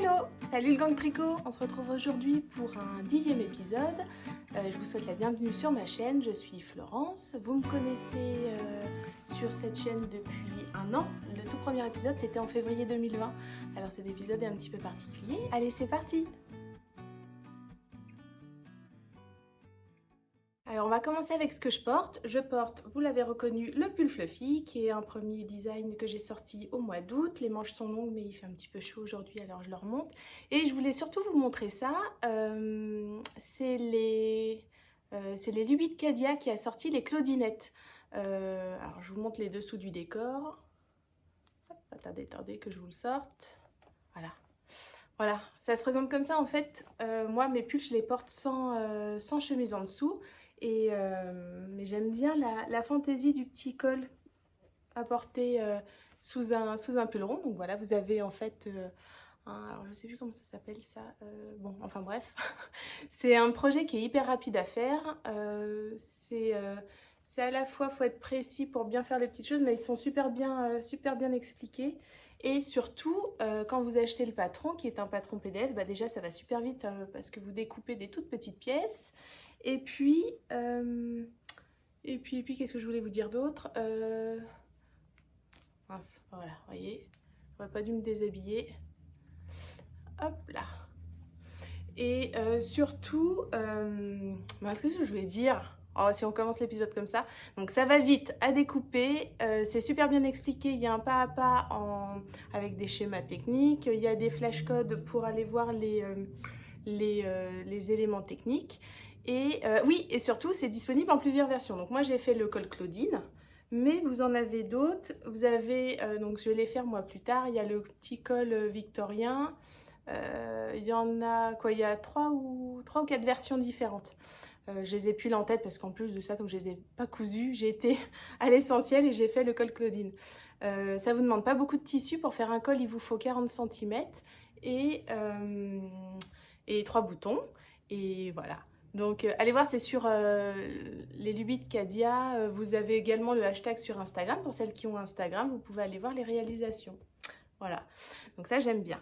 Hello, salut le gang tricot. On se retrouve aujourd'hui pour un 10e épisode. Je vous souhaite la bienvenue sur ma chaîne, je suis Florence. Vous me connaissez sur cette chaîne depuis un an. Le tout premier épisode c'était en février 2020. Alors cet épisode est un petit peu particulier. Allez, c'est parti! Alors on va commencer avec ce que je porte. Je porte, vous l'avez reconnu, le pull fluffy qui est un premier design que j'ai sorti au mois d'août. Les manches sont longues mais il fait un petit peu chaud aujourd'hui alors je le remonte. Et je voulais surtout vous montrer ça. C'est les Lubis de Cadia qui a sorti les Claudinettes. Alors je vous montre les dessous du décor. Hop, attendez que je vous le sorte. Voilà, ça se présente comme ça en fait. Moi mes pulls je les porte sans chemise en dessous. Mais j'aime bien la fantaisie du petit col à porter sous un pull rond. Donc voilà, vous avez en fait alors je sais plus comment ça s'appelle ça. Bon, enfin bref, c'est un projet qui est hyper rapide à faire. C'est à la fois, faut être précis pour bien faire les petites choses, mais ils sont super bien expliqués. Et surtout, quand vous achetez le patron, qui est un patron PDF, bah déjà ça va super vite parce que vous découpez des toutes petites pièces. Et puis qu'est-ce que je voulais vous dire d'autre? Mince, voilà, vous voyez, j'aurais pas dû me déshabiller. Hop là. Et surtout, ce que je voulais dire, oh, si on commence l'épisode comme ça, donc ça va vite à découper, c'est super bien expliqué, il y a un pas à pas avec des schémas techniques, il y a des flashcodes pour aller voir les éléments techniques. Et oui, et surtout, c'est disponible en plusieurs versions. Donc moi, j'ai fait le col Claudine, mais vous en avez d'autres. Vous avez, donc je vais les faire moi plus tard, il y a le petit col victorien. Il y en a quoi, il y a 3 ou 4 versions différentes. Je les ai plus là en tête parce qu'en plus de ça, comme je les ai pas cousus, j'ai été à l'essentiel et j'ai fait le col Claudine. Ça vous demande pas beaucoup de tissu. Pour faire un col, il vous faut 40 cm et 3 boutons. Et voilà. Donc allez voir, c'est sur les Lubis de Cadia. Vous avez également le hashtag sur Instagram. Pour celles qui ont Instagram, vous pouvez aller voir les réalisations. Voilà, donc ça j'aime bien.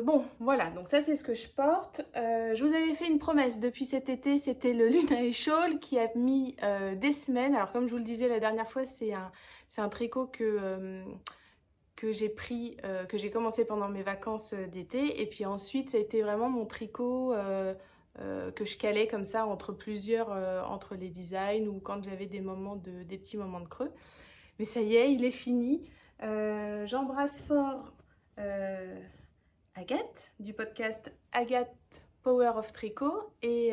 Bon, voilà, donc ça c'est ce que je porte. Je vous avais fait une promesse depuis cet été, c'était le Luna Shawl qui a mis des semaines. Alors comme je vous le disais la dernière fois, c'est un tricot que j'ai pris, que j'ai commencé pendant mes vacances d'été. Et puis ensuite, ça a été vraiment mon tricot que je calais comme ça entre entre les designs ou quand j'avais des petits moments de creux. Mais ça y est, il est fini. J'embrasse fort Agathe du podcast Agathe Power of Tricot et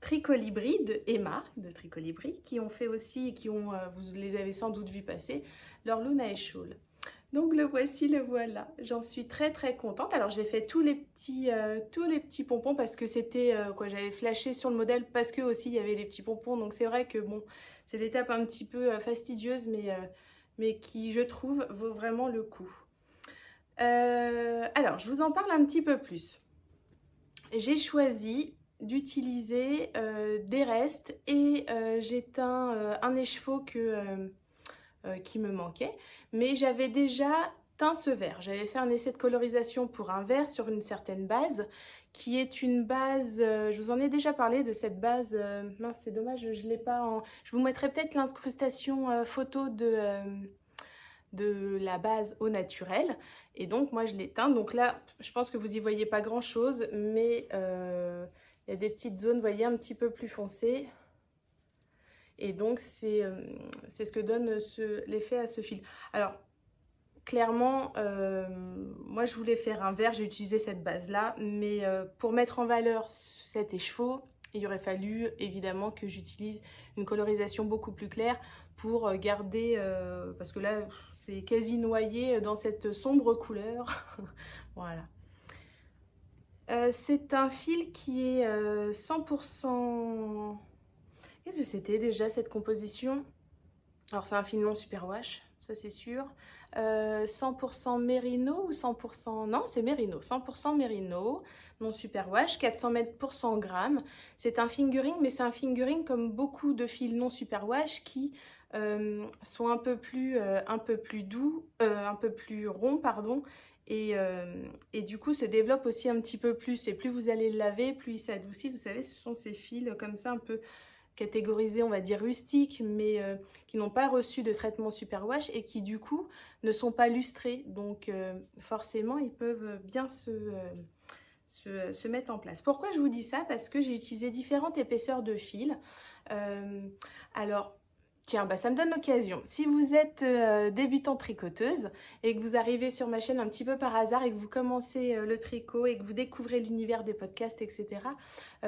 Tricolibri de Emma de Tricolibri qui ont fait aussi, vous les avez sans doute vu passer, leur Luna Shawl. Donc le voici, le voilà. J'en suis très contente. Alors j'ai fait tous les petits pompons parce que c'était j'avais flashé sur le modèle parce que aussi il y avait les petits pompons. Donc c'est vrai que bon, c'est des étapes un petit peu fastidieuses mais qui je trouve vaut vraiment le coup. Alors je vous en parle un petit peu plus. J'ai choisi d'utiliser des restes et j'ai teint un écheveau qui me manquait, mais j'avais déjà teint ce vert. J'avais fait un essai de colorisation pour un vert sur une certaine base, qui est une base, je vous en ai déjà parlé de cette base, mince c'est dommage, je l'ai pas en... Je vous mettrai peut-être l'incrustation photo de la base au naturel, et donc moi je l'ai teint. Donc là, je pense que vous y voyez pas grand chose, mais il y a des petites zones, vous voyez, un petit peu plus foncées. Et donc, c'est ce que donne l'effet à ce fil. Alors, clairement, moi, je voulais faire un vert. J'ai utilisé cette base-là. Mais pour mettre en valeur cet écheveau, il aurait fallu, évidemment, que j'utilise une colorisation beaucoup plus claire pour garder... parce que là, c'est quasi noyé dans cette sombre couleur. Voilà. C'est un fil qui est 100%... Qu'est-ce que c'était déjà cette composition? Alors c'est un fil non superwash, ça c'est sûr. 100% mérino ou 100%... Non, c'est mérino. 100% mérino, non superwash, 400 mètres pour 100 grammes. C'est un fingering, mais c'est un fingering comme beaucoup de fils non superwash qui sont un peu plus doux, un peu plus ronds, pardon, et du coup se développe aussi un petit peu plus. Et plus vous allez le laver, plus il s'adoucit. Vous savez, ce sont ces fils comme ça un peu catégorisés, on va dire rustiques, mais qui n'ont pas reçu de traitement superwash et qui du coup ne sont pas lustrés. Donc forcément, ils peuvent bien se mettre en place. Pourquoi je vous dis ça? Parce que j'ai utilisé différentes épaisseurs de fil. Alors, tiens, bah ça me donne l'occasion. Si vous êtes débutante tricoteuse et que vous arrivez sur ma chaîne un petit peu par hasard et que vous commencez le tricot et que vous découvrez l'univers des podcasts, etc.,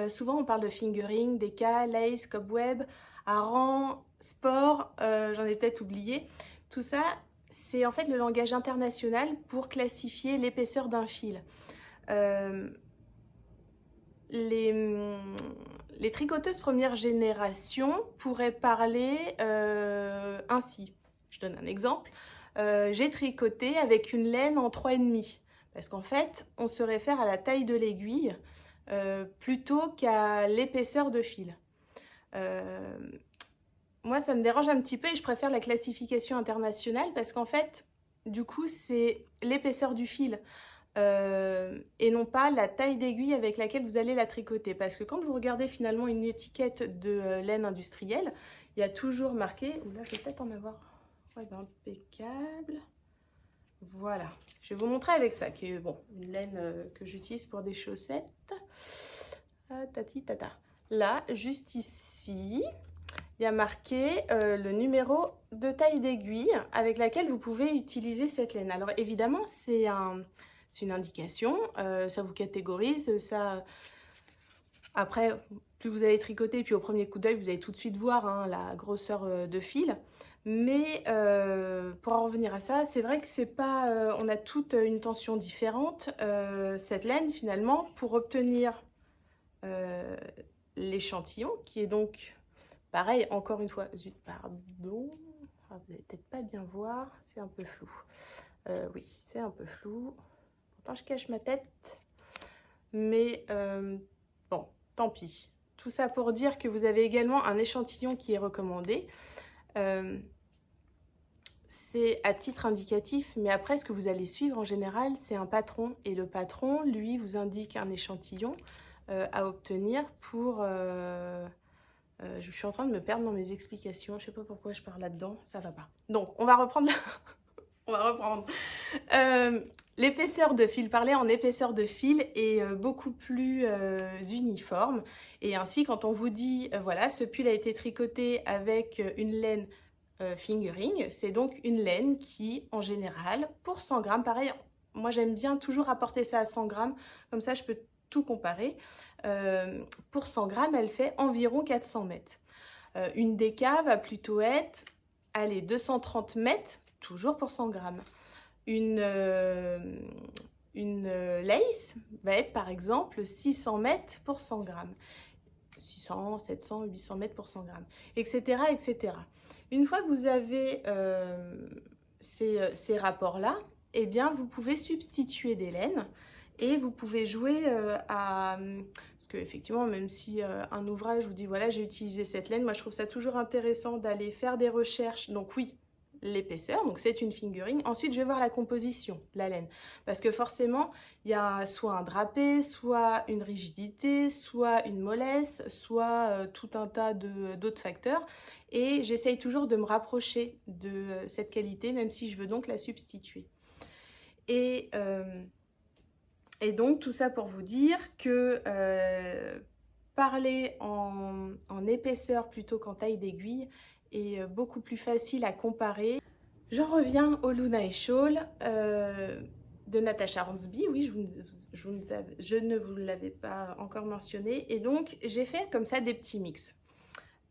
souvent on parle de fingering, déca, lace, cobweb, hareng, sport, j'en ai peut-être oublié. Tout ça, c'est en fait le langage international pour classifier l'épaisseur d'un fil. Les tricoteuses première génération pourraient parler ainsi. Je donne un exemple. J'ai tricoté avec une laine en 3,5 parce qu'en fait, on se réfère à la taille de l'aiguille plutôt qu'à l'épaisseur de fil. Moi, ça me dérange un petit peu et je préfère la classification internationale parce qu'en fait, du coup, c'est l'épaisseur du fil. Et non pas la taille d'aiguille avec laquelle vous allez la tricoter. Parce que quand vous regardez finalement une étiquette de laine industrielle, il y a toujours marqué, ou là je vais peut-être en avoir, ouais, ben, impeccable. Voilà, je vais vous montrer avec ça, qui est bon, une laine que j'utilise pour des chaussettes. Tati tata. Là, juste ici, il y a marqué le numéro de taille d'aiguille avec laquelle vous pouvez utiliser cette laine. Alors évidemment, c'est une indication, ça vous catégorise, ça... Après, plus vous allez tricoter, puis au premier coup d'œil, vous allez tout de suite voir hein, la grosseur de fil. Mais pour en revenir à ça, c'est vrai que c'est pas... on a toute une tension différente. Cette laine, finalement, pour obtenir l'échantillon, qui est donc, pareil, encore une fois, zut, pardon, ah, vous n'allez peut-être pas bien voir, c'est un peu flou. Oui, c'est un peu flou. Pourtant, je cache ma tête. Mais bon, tant pis. Tout ça pour dire que vous avez également un échantillon qui est recommandé. C'est à titre indicatif, mais après, ce que vous allez suivre en général, c'est un patron. Et le patron, lui, vous indique un échantillon à obtenir pour... je suis en train de me perdre dans mes explications. Je ne sais pas pourquoi je parle là-dedans. Ça va pas. Donc, on va reprendre... On va reprendre. L'épaisseur de fil, parler en épaisseur de fil est beaucoup plus uniforme. Et ainsi, quand on vous dit, voilà, ce pull a été tricoté avec une laine fingering, c'est donc une laine qui, en général, pour 100 grammes, pareil, moi j'aime bien toujours apporter ça à 100 grammes, comme ça je peux tout comparer. Pour 100 grammes, elle fait environ 400 mètres. Une déca va plutôt être, allez, 230 mètres, toujours pour 100 grammes. Une lace va être par exemple 600 mètres pour 100 grammes. 600, 700, 800 mètres pour 100 grammes, etc. etc. Une fois que vous avez ces rapports-là, eh bien, vous pouvez substituer des laines et vous pouvez jouer à... Parce qu'effectivement, même si un ouvrage vous dit, voilà, j'ai utilisé cette laine, moi je trouve ça toujours intéressant d'aller faire des recherches. Donc oui, l'épaisseur, donc c'est une fingering. Ensuite, je vais voir la composition de la laine. Parce que forcément, il y a soit un drapé, soit une rigidité, soit une mollesse, soit tout un tas d'autres facteurs. Et j'essaye toujours de me rapprocher de cette qualité, même si je veux donc la substituer. Et donc, tout ça pour vous dire que parler en épaisseur plutôt qu'en taille d'aiguille est beaucoup plus facile à comparer. J'en reviens au Luna Shawl de Natasha Ransby. Oui, je ne vous l'avais pas encore mentionné. Et donc, j'ai fait comme ça des petits mix.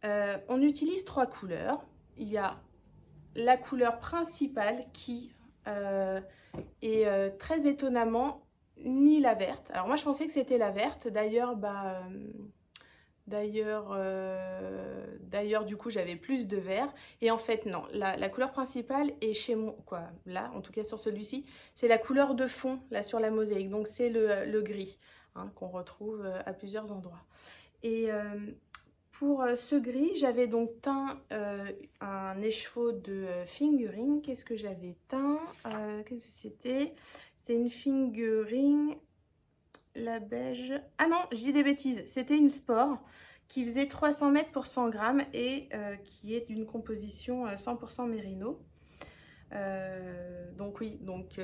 On utilise 3 couleurs. Il y a la couleur principale qui est très étonnamment ni la verte. Alors moi, je pensais que c'était la verte. D'ailleurs, D'ailleurs, du coup, j'avais plus de vert. Et en fait, non. La couleur principale est chez moi, quoi. Là, en tout cas sur celui-ci, c'est la couleur de fond, là, sur la mosaïque. Donc, c'est le gris, hein, qu'on retrouve à plusieurs endroits. Et pour ce gris, j'avais donc teint un écheveau de fingering. Qu'est-ce que j'avais teint? Qu'est-ce que c'était? C'était une fingering, la beige. Ah non, je dis des bêtises. C'était une sport qui faisait 300 mètres pour 100 grammes et qui est d'une composition 100% mérino. Donc oui,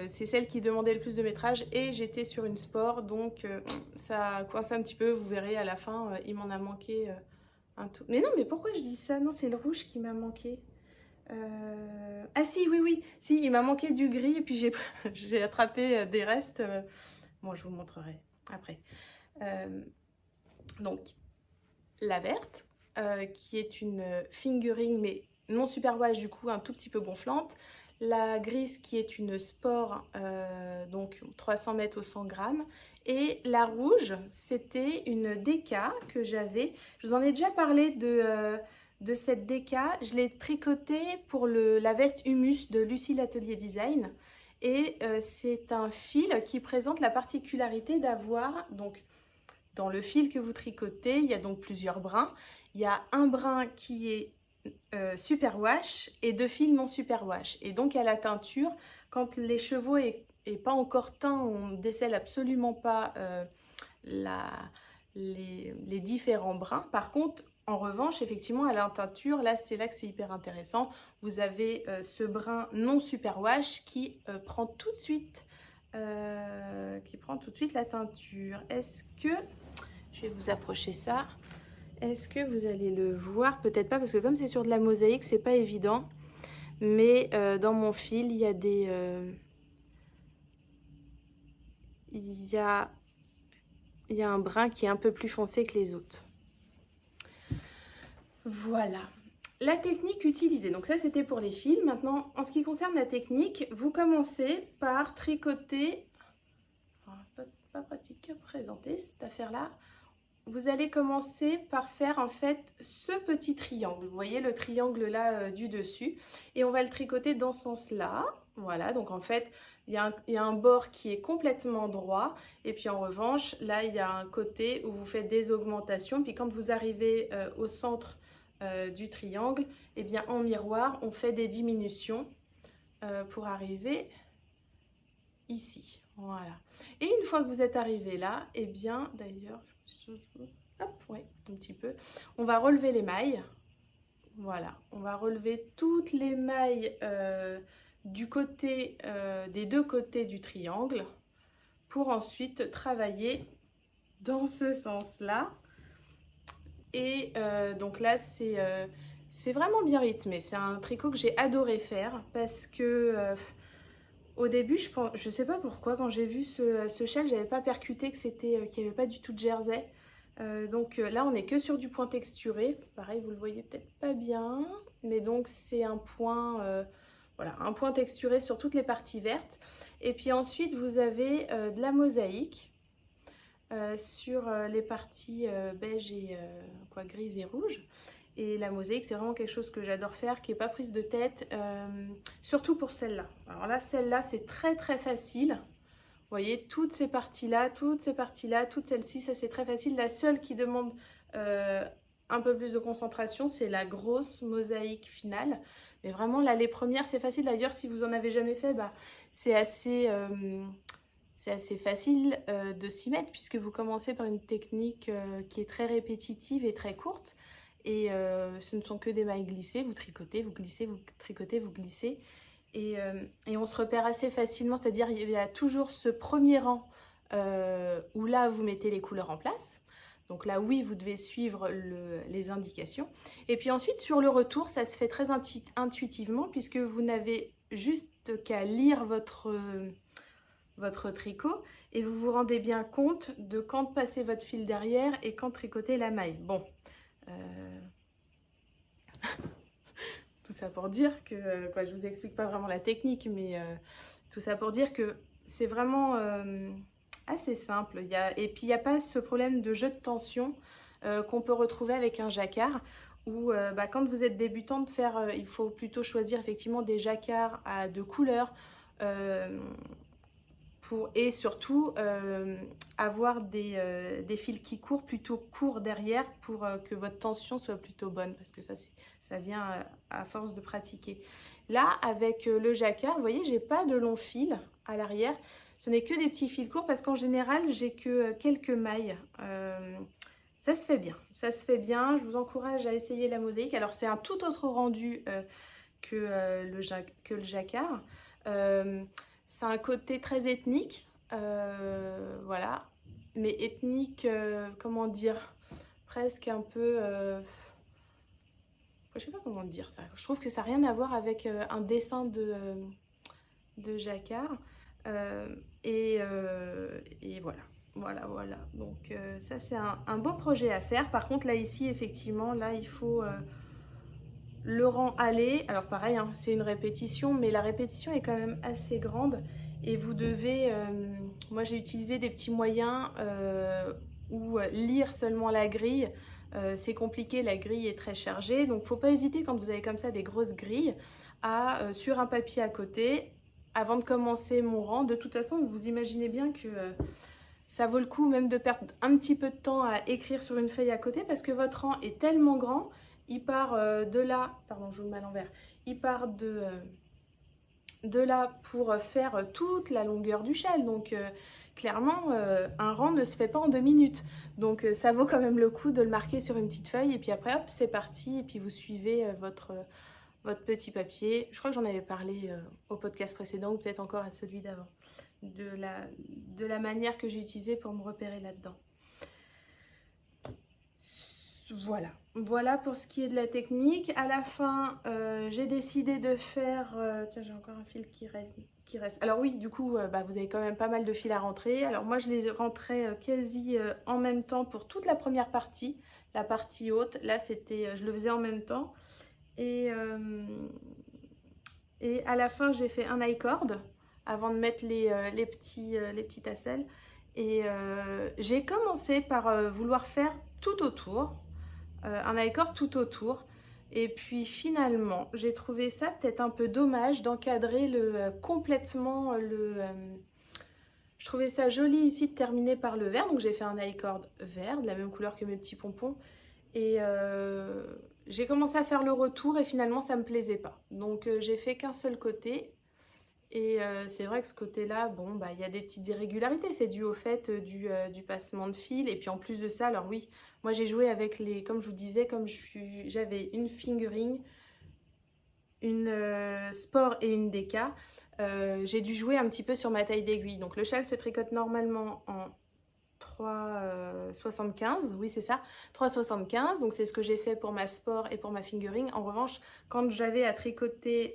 c'est celle qui demandait le plus de métrage et j'étais sur une sport, donc ça a coincé un petit peu. Vous verrez à la fin, il m'en a manqué un tout. Mais non, mais pourquoi je dis ça? Non, c'est le rouge qui m'a manqué. Ah si, oui, si, il m'a manqué du gris et puis j'ai attrapé des restes. Bon, je vous montrerai après. Donc, la verte, qui est une fingering, mais non superwash, du coup, un tout petit peu gonflante. La grise, qui est une sport, donc 300 mètres au 100 grammes. Et la rouge, c'était une DK que j'avais. Je vous en ai déjà parlé de cette DK. Je l'ai tricotée pour la veste Humus de Lucie l'Atelier Design. Et c'est un fil qui présente la particularité d'avoir, donc dans le fil que vous tricotez, il y a donc plusieurs brins. Il y a un brin qui est superwash et deux fils non superwash. Et donc à la teinture, quand les chevaux est pas encore teints, on ne décèle absolument pas les différents brins. Par contre, en revanche, effectivement, à la teinture, là, c'est là que c'est hyper intéressant. Vous avez ce brin non superwash qui prend tout de suite la teinture. Est-ce que je vais vous approcher ça? Est-ce que vous allez le voir? Peut-être pas, parce que comme c'est sur de la mosaïque, c'est pas évident. Mais dans mon fil, il y a des... il y a un brin qui est un peu plus foncé que les autres. Voilà. La technique utilisée, donc ça c'était pour les fils. Maintenant, en ce qui concerne la technique, vous commencez par tricoter... pas pratique à présenter cette affaire-là. Vous allez commencer par faire en fait ce petit triangle. Vous voyez le triangle là du dessus. Et on va le tricoter dans ce sens-là. Voilà, donc en fait, il y a un bord qui est complètement droit. Et puis en revanche, là, il y a un côté où vous faites des augmentations. Puis quand vous arrivez au centre du triangle, eh bien en miroir, on fait des diminutions pour arriver ici. Voilà. Et une fois que vous êtes arrivé là, eh bien, d'ailleurs... hop, ouais, un petit peu. On va relever les mailles. Voilà, on va relever toutes les mailles du côté, des deux côtés du triangle pour ensuite travailler dans ce sens-là. Et donc là, c'est vraiment bien rythmé. C'est un tricot que j'ai adoré faire parce que au début, je sais pas pourquoi, quand j'ai vu ce châle, j'avais pas percuté que qu'il n'y avait pas du tout de jersey. Donc là, on n'est que sur du point texturé. Pareil, vous le voyez peut-être pas bien, mais donc c'est un point, voilà, un point texturé sur toutes les parties vertes. Et puis ensuite, vous avez de la mosaïque sur les parties beige et grise et rouge. Et la mosaïque, c'est vraiment quelque chose que j'adore faire, qui n'est pas prise de tête, surtout pour celle-là. Alors là, celle-là, c'est très très facile. Vous voyez, toutes ces parties-là, toutes celles-ci, ça c'est très facile. La seule qui demande un peu plus de concentration, c'est la grosse mosaïque finale. Mais vraiment, là, les premières, c'est facile. D'ailleurs, si vous en avez jamais fait, bah, c'est assez facile de s'y mettre, puisque vous commencez par une technique qui est très répétitive et très courte. Et ce ne sont que des mailles glissées, vous tricotez, vous glissez, vous tricotez, vous glissez. Et on se repère assez facilement, c'est-à-dire il y a toujours ce premier rang où là vous mettez les couleurs en place. Donc là oui, vous devez suivre les indications. Et puis ensuite sur le retour, ça se fait très intuitivement puisque vous n'avez juste qu'à lire votre tricot et vous vous rendez bien compte de quand passer votre fil derrière et quand tricoter la maille. Bon. Tout ça pour dire que, je vous explique pas vraiment la technique, mais tout ça pour dire que c'est vraiment assez simple. Et puis il n'y a pas ce problème de jeu de tension qu'on peut retrouver avec un jacquard, où quand vous êtes débutante, il faut plutôt choisir effectivement des jacquards à deux couleurs, et surtout avoir des fils qui courent plutôt courts derrière pour que votre tension soit plutôt bonne, parce que ça vient à force de pratiquer. Là, avec le jacquard, vous voyez, j'ai pas de long fil à l'arrière, ce n'est que des petits fils courts parce qu'en général, j'ai que quelques mailles. Ça se fait bien, ça se fait bien. Je vous encourage à essayer la mosaïque. Alors, c'est un tout autre rendu que le jacquard. C'est un côté très ethnique, voilà. Mais ethnique, comment dire, presque un peu... je sais pas comment dire ça. Je trouve que ça n'a rien à voir avec un dessin de jacquard. Et voilà. Voilà. Donc ça, c'est un beau projet à faire. Par contre, là, ici, effectivement, là, il faut le rang aller. Alors, pareil, hein, c'est une répétition, mais la répétition est quand même assez grande. Et vous devez... moi, j'ai utilisé des petits moyens où lire seulement la grille, c'est compliqué, la grille est très chargée. Donc, faut pas hésiter quand vous avez comme ça des grosses grilles à, sur un papier à côté, avant de commencer mon rang. De toute façon, vous imaginez bien que... ça vaut le coup même de perdre un petit peu de temps à écrire sur une feuille à côté parce que votre rang est tellement grand, il part de là, pardon je vous le mets à l'envers, il part de là pour faire toute la longueur du châle. Donc clairement un rang ne se fait pas en 2 minutes. Donc ça vaut quand même le coup de le marquer sur une petite feuille et puis après hop c'est parti et puis vous suivez votre petit papier. Je crois que j'en avais parlé au podcast précédent ou peut-être encore à celui d'avant. De la manière que j'ai utilisée pour me repérer là-dedans. Voilà pour ce qui est de la technique. À la fin, j'ai décidé de faire... tiens, j'ai encore un fil qui reste. Alors oui, du coup, vous avez quand même pas mal de fils à rentrer. Alors moi, je les rentrais quasi en même temps pour toute la première partie, la partie haute. Là, c'était, je le faisais en même temps. Et à la fin, j'ai fait un I-cord avant de mettre les petits tassels. Et j'ai commencé par vouloir faire tout autour, un I-cord tout autour. Et puis finalement, j'ai trouvé ça peut-être un peu dommage d'encadrer complètement le... je trouvais ça joli ici de terminer par le vert. Donc j'ai fait un I-cord vert, de la même couleur que mes petits pompons. Et j'ai commencé à faire le retour et finalement ça me plaisait pas. Donc j'ai fait qu'un seul côté. Et c'est vrai que ce côté-là, bon, il y a des petites irrégularités. C'est dû au fait du passement de fil. Et puis en plus de ça, alors oui, moi j'ai joué avec les... Comme je vous disais, comme j'avais une fingering, une sport et une DK, j'ai dû jouer un petit peu sur ma taille d'aiguille. Donc le châle se tricote normalement en 3,75, oui c'est ça, 3,75, donc c'est ce que j'ai fait pour ma sport et pour ma fingering. En revanche, quand j'avais à tricoter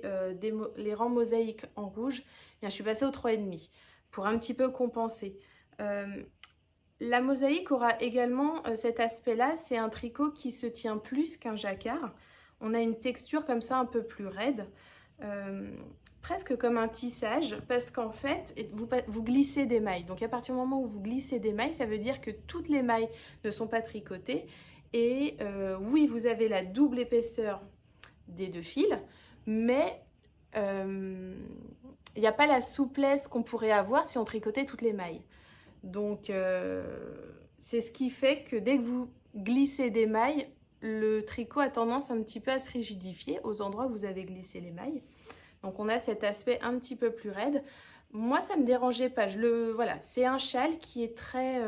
les rangs mosaïques en rouge, bien, je suis passée au 3,5 pour un petit peu compenser. La mosaïque aura également cet aspect-là, c'est un tricot qui se tient plus qu'un jacquard. On a une texture comme ça un peu plus raide. Presque comme un tissage parce qu'en fait vous glissez des mailles. Donc à partir du moment où vous glissez des mailles, ça veut dire que toutes les mailles ne sont pas tricotées et oui vous avez la double épaisseur des 2 fils, mais il n'y a pas la souplesse qu'on pourrait avoir si on tricotait toutes les mailles. Donc c'est ce qui fait que dès que vous glissez des mailles, le tricot a tendance un petit peu à se rigidifier aux endroits où vous avez glissé les mailles. Donc on a cet aspect un petit peu plus raide. Moi ça me dérangeait pas. Voilà, c'est un châle qui est très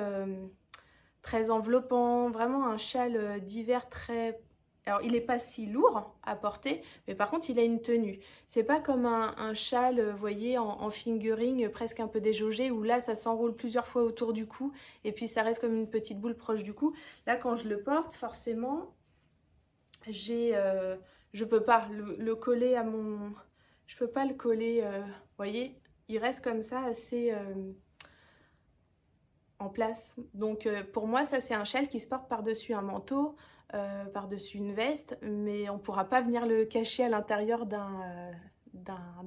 enveloppant, vraiment un châle d'hiver très... Alors il n'est pas si lourd à porter, mais par contre il a une tenue. C'est pas comme un châle, vous voyez, en fingering presque un peu déjaugé, où là ça s'enroule plusieurs fois autour du cou, et puis ça reste comme une petite boule proche du cou. Là quand je le porte, forcément, je peux pas le coller à mon... Je peux pas le coller, vous voyez, il reste comme ça assez en place. Donc pour moi, ça c'est un châle qui se porte par-dessus un manteau, par-dessus une veste, mais on pourra pas venir le cacher à l'intérieur d'un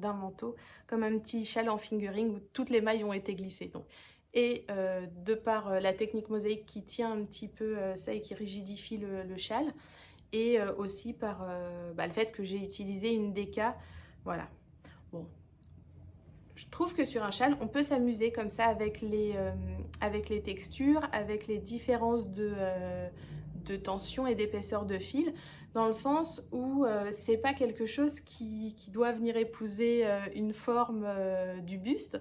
manteau, comme un petit châle en fingering où toutes les mailles ont été glissées. Donc. Et de par la technique mosaïque qui tient un petit peu ça et qui rigidifie le châle, et aussi par le fait que j'ai utilisé une DK. Voilà, bon, je trouve que sur un châle, on peut s'amuser comme ça avec les textures, avec les différences de tension et d'épaisseur de fil, dans le sens où c'est pas quelque chose qui doit venir épouser une forme du buste.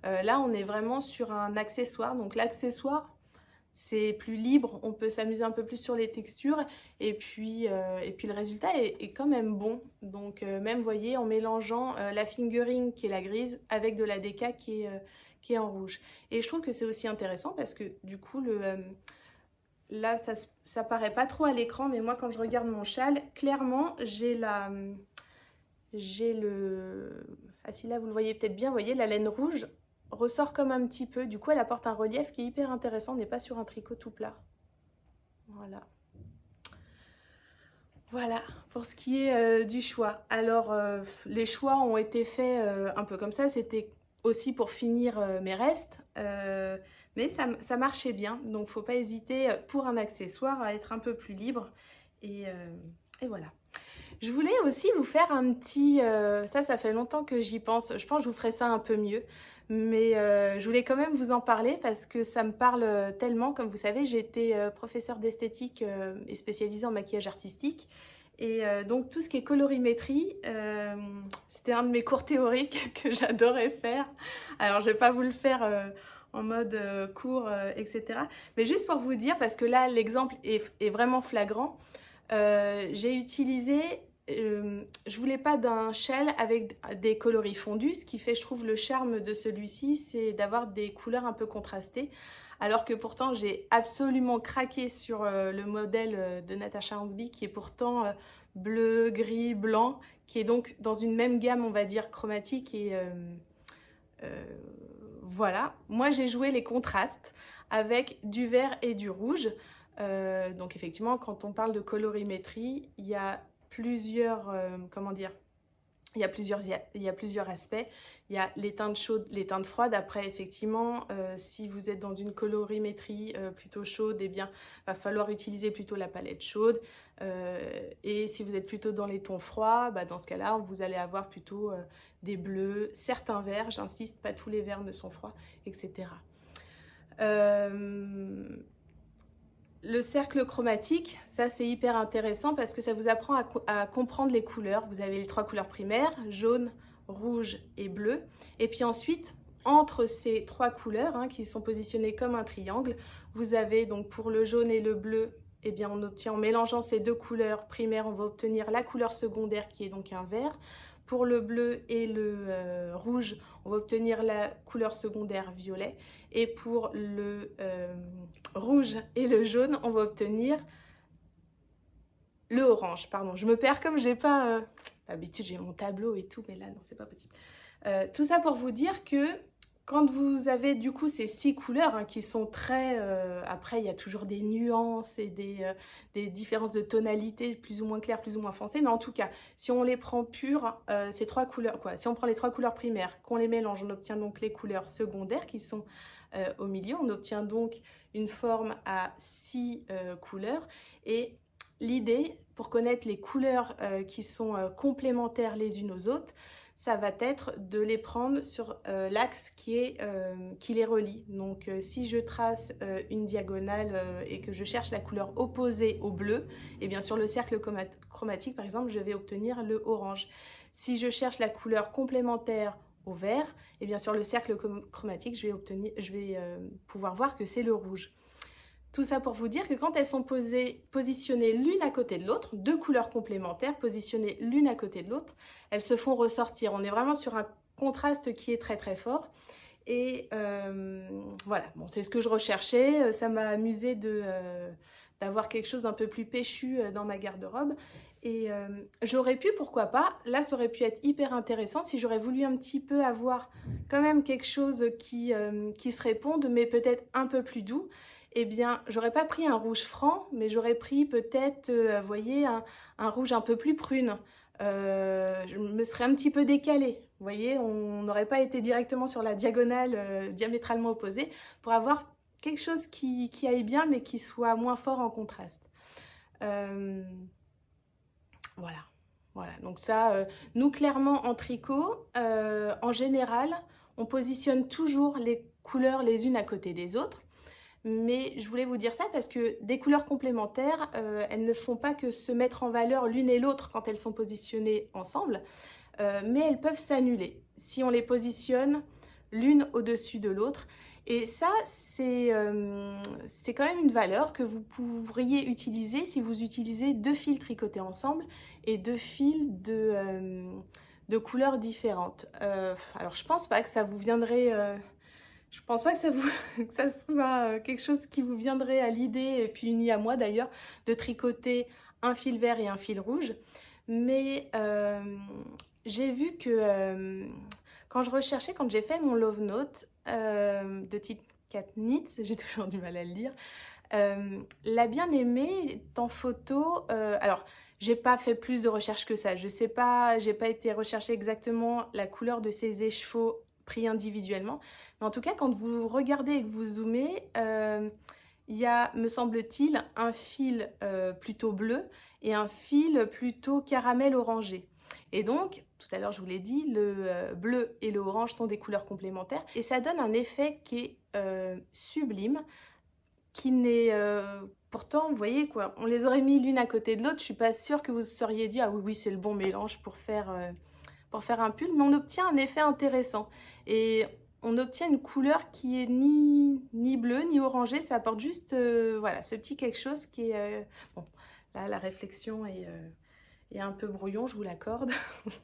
Là, on est vraiment sur un accessoire. Donc l'accessoire, c'est plus libre, on peut s'amuser un peu plus sur les textures et puis le résultat est quand même bon. Donc même, vous voyez, en mélangeant la fingering qui est la grise avec de la déca qui est en rouge. Et je trouve que c'est aussi intéressant parce que du coup, là, ça paraît pas trop à l'écran, mais moi, quand je regarde mon châle, clairement, ah si, là, vous le voyez peut-être bien, vous voyez, la laine rouge ressort comme un petit peu. Du coup, elle apporte un relief qui est hyper intéressant. On n'est pas sur un tricot tout plat. Voilà. Voilà, pour ce qui est du choix. Alors, les choix ont été faits un peu comme ça. C'était aussi pour finir mes restes. Mais ça marchait bien. Donc, faut pas hésiter pour un accessoire à être un peu plus libre. Et voilà. Je voulais aussi vous faire un petit... ça fait longtemps que j'y pense. Je pense que je vous ferai ça un peu mieux. Mais je voulais quand même vous en parler parce que ça me parle tellement. Comme vous savez, j'ai été professeure d'esthétique et spécialisée en maquillage artistique. Et donc tout ce qui est colorimétrie, c'était un de mes cours théoriques que j'adorais faire. Alors je vais pas vous le faire en mode cours, etc. Mais juste pour vous dire, parce que là l'exemple est vraiment flagrant, j'ai utilisé... je voulais pas d'un shell avec des coloris fondus. Ce qui fait, je trouve, le charme de celui-ci, c'est d'avoir des couleurs un peu contrastées. Alors que pourtant, j'ai absolument craqué sur le modèle de Natasha Hansby, qui est pourtant bleu, gris, blanc, qui est donc dans une même gamme, on va dire, chromatique. Et voilà. Moi, j'ai joué les contrastes avec du vert et du rouge. Donc effectivement, quand on parle de colorimétrie, il y a plusieurs, comment dire, il y a plusieurs aspects. Il y a les teintes chaudes, les teintes froides. Après, effectivement, si vous êtes dans une colorimétrie plutôt chaude, eh bien, va falloir utiliser plutôt la palette chaude. Et si vous êtes plutôt dans les tons froids, bah, dans ce cas-là, vous allez avoir plutôt des bleus, certains verts, j'insiste, pas tous les verts ne sont froids, etc. Le cercle chromatique, ça c'est hyper intéressant parce que ça vous apprend à comprendre les couleurs. Vous avez les 3 couleurs primaires, jaune, rouge et bleu. Et puis ensuite, entre ces 3 couleurs qui sont positionnées comme un triangle, vous avez donc pour le jaune et le bleu, eh bien on obtient en mélangeant ces 2 couleurs primaires, on va obtenir la couleur secondaire qui est donc un vert. Pour le bleu et le rouge, on va obtenir la couleur secondaire violet. Et pour le rouge et le jaune, on va obtenir le orange. Pardon, je me perds comme j'ai pas... D'habitude, j'ai mon tableau et tout, mais là, non, c'est pas possible. Tout ça pour vous dire que quand vous avez du coup ces 6 couleurs qui sont très... après, il y a toujours des nuances et des différences de tonalité, plus ou moins claires, plus ou moins foncées. Mais en tout cas, si on les prend pures, ces 3 couleurs, quoi, si on prend les 3 couleurs primaires, qu'on les mélange, on obtient donc les couleurs secondaires qui sont au milieu. On obtient donc une forme à 6 couleurs. Et l'idée, pour connaître les couleurs qui sont complémentaires les unes aux autres, ça va être de les prendre sur l'axe qui les relie. Donc si je trace une diagonale et que je cherche la couleur opposée au bleu, et bien sur le cercle chromatique par exemple, je vais obtenir le orange. Si je cherche la couleur complémentaire au vert, et bien sur le cercle chromatique, je vais pouvoir voir que c'est le rouge. Tout ça pour vous dire que quand elles sont positionnées l'une à côté de l'autre, 2 couleurs complémentaires positionnées l'une à côté de l'autre, elles se font ressortir. On est vraiment sur un contraste qui est très très fort. Et voilà, bon, c'est ce que je recherchais. Ça m'a amusé d'avoir quelque chose d'un peu plus péchu dans ma garde-robe. Et j'aurais pu, pourquoi pas, là ça aurait pu être hyper intéressant si j'aurais voulu un petit peu avoir quand même quelque chose qui se réponde, mais peut-être un peu plus doux. Eh bien, j'aurais pas pris un rouge franc, mais j'aurais pris peut-être, vous voyez, un rouge un peu plus prune. Je me serais un petit peu décalée. Vous voyez, on n'aurait pas été directement sur la diagonale diamétralement opposée pour avoir quelque chose qui aille bien, mais qui soit moins fort en contraste. Voilà. Donc ça, nous clairement en tricot, en général, on positionne toujours les couleurs les unes à côté des autres. Mais je voulais vous dire ça parce que des couleurs complémentaires, elles ne font pas que se mettre en valeur l'une et l'autre quand elles sont positionnées ensemble, mais elles peuvent s'annuler. Si on les positionne l'une au-dessus de l'autre. Et ça, c'est quand même une valeur que vous pourriez utiliser si vous utilisez 2 fils tricotés ensemble et 2 fils de couleurs différentes. Alors, je pense pas que ça vous viendrait... je pense pas que ça, que ça soit quelque chose qui vous viendrait à l'idée, et puis ni à moi d'ailleurs, de tricoter un fil vert et un fil rouge. Mais j'ai vu que quand je recherchais, quand j'ai fait mon Love Note de Tit Kat Knits, j'ai toujours du mal à le dire, la bien-aimée est en photo. Alors, j'ai pas fait plus de recherches que ça. Je sais pas, j'ai pas été rechercher exactement la couleur de ses écheveaux pris individuellement. Mais en tout cas, quand vous regardez et que vous zoomez, il y a, me semble-t-il, un fil plutôt bleu et un fil plutôt caramel orangé. Et donc, tout à l'heure je vous l'ai dit, le bleu et le orange sont des couleurs complémentaires et ça donne un effet qui est sublime, qui n'est... pourtant, vous voyez quoi, on les aurait mis l'une à côté de l'autre, je suis pas sûre que vous seriez dit « Ah oui, oui, c'est le bon mélange pour faire un pull », mais on obtient un effet intéressant. Et on obtient une couleur qui est ni bleue ni orangée, ça apporte juste voilà, ce petit quelque chose qui est... bon, là, la réflexion est un peu brouillon, je vous l'accorde.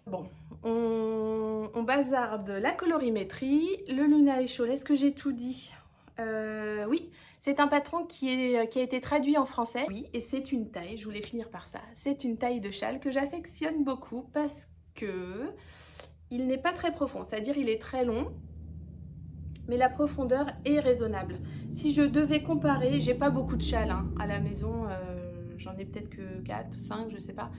Bon, on bazarde la colorimétrie, le Luna Shawl, est-ce que j'ai tout dit? Oui, c'est un patron qui a été traduit en français. Oui, et c'est une taille, je voulais finir par ça, c'est une taille de châle que j'affectionne beaucoup parce que il n'est pas très profond, c'est-à-dire il est très long, mais la profondeur est raisonnable. Si je devais comparer, j'ai pas beaucoup de châles hein, à la maison, j'en ai peut-être que 4 ou 5, je sais pas.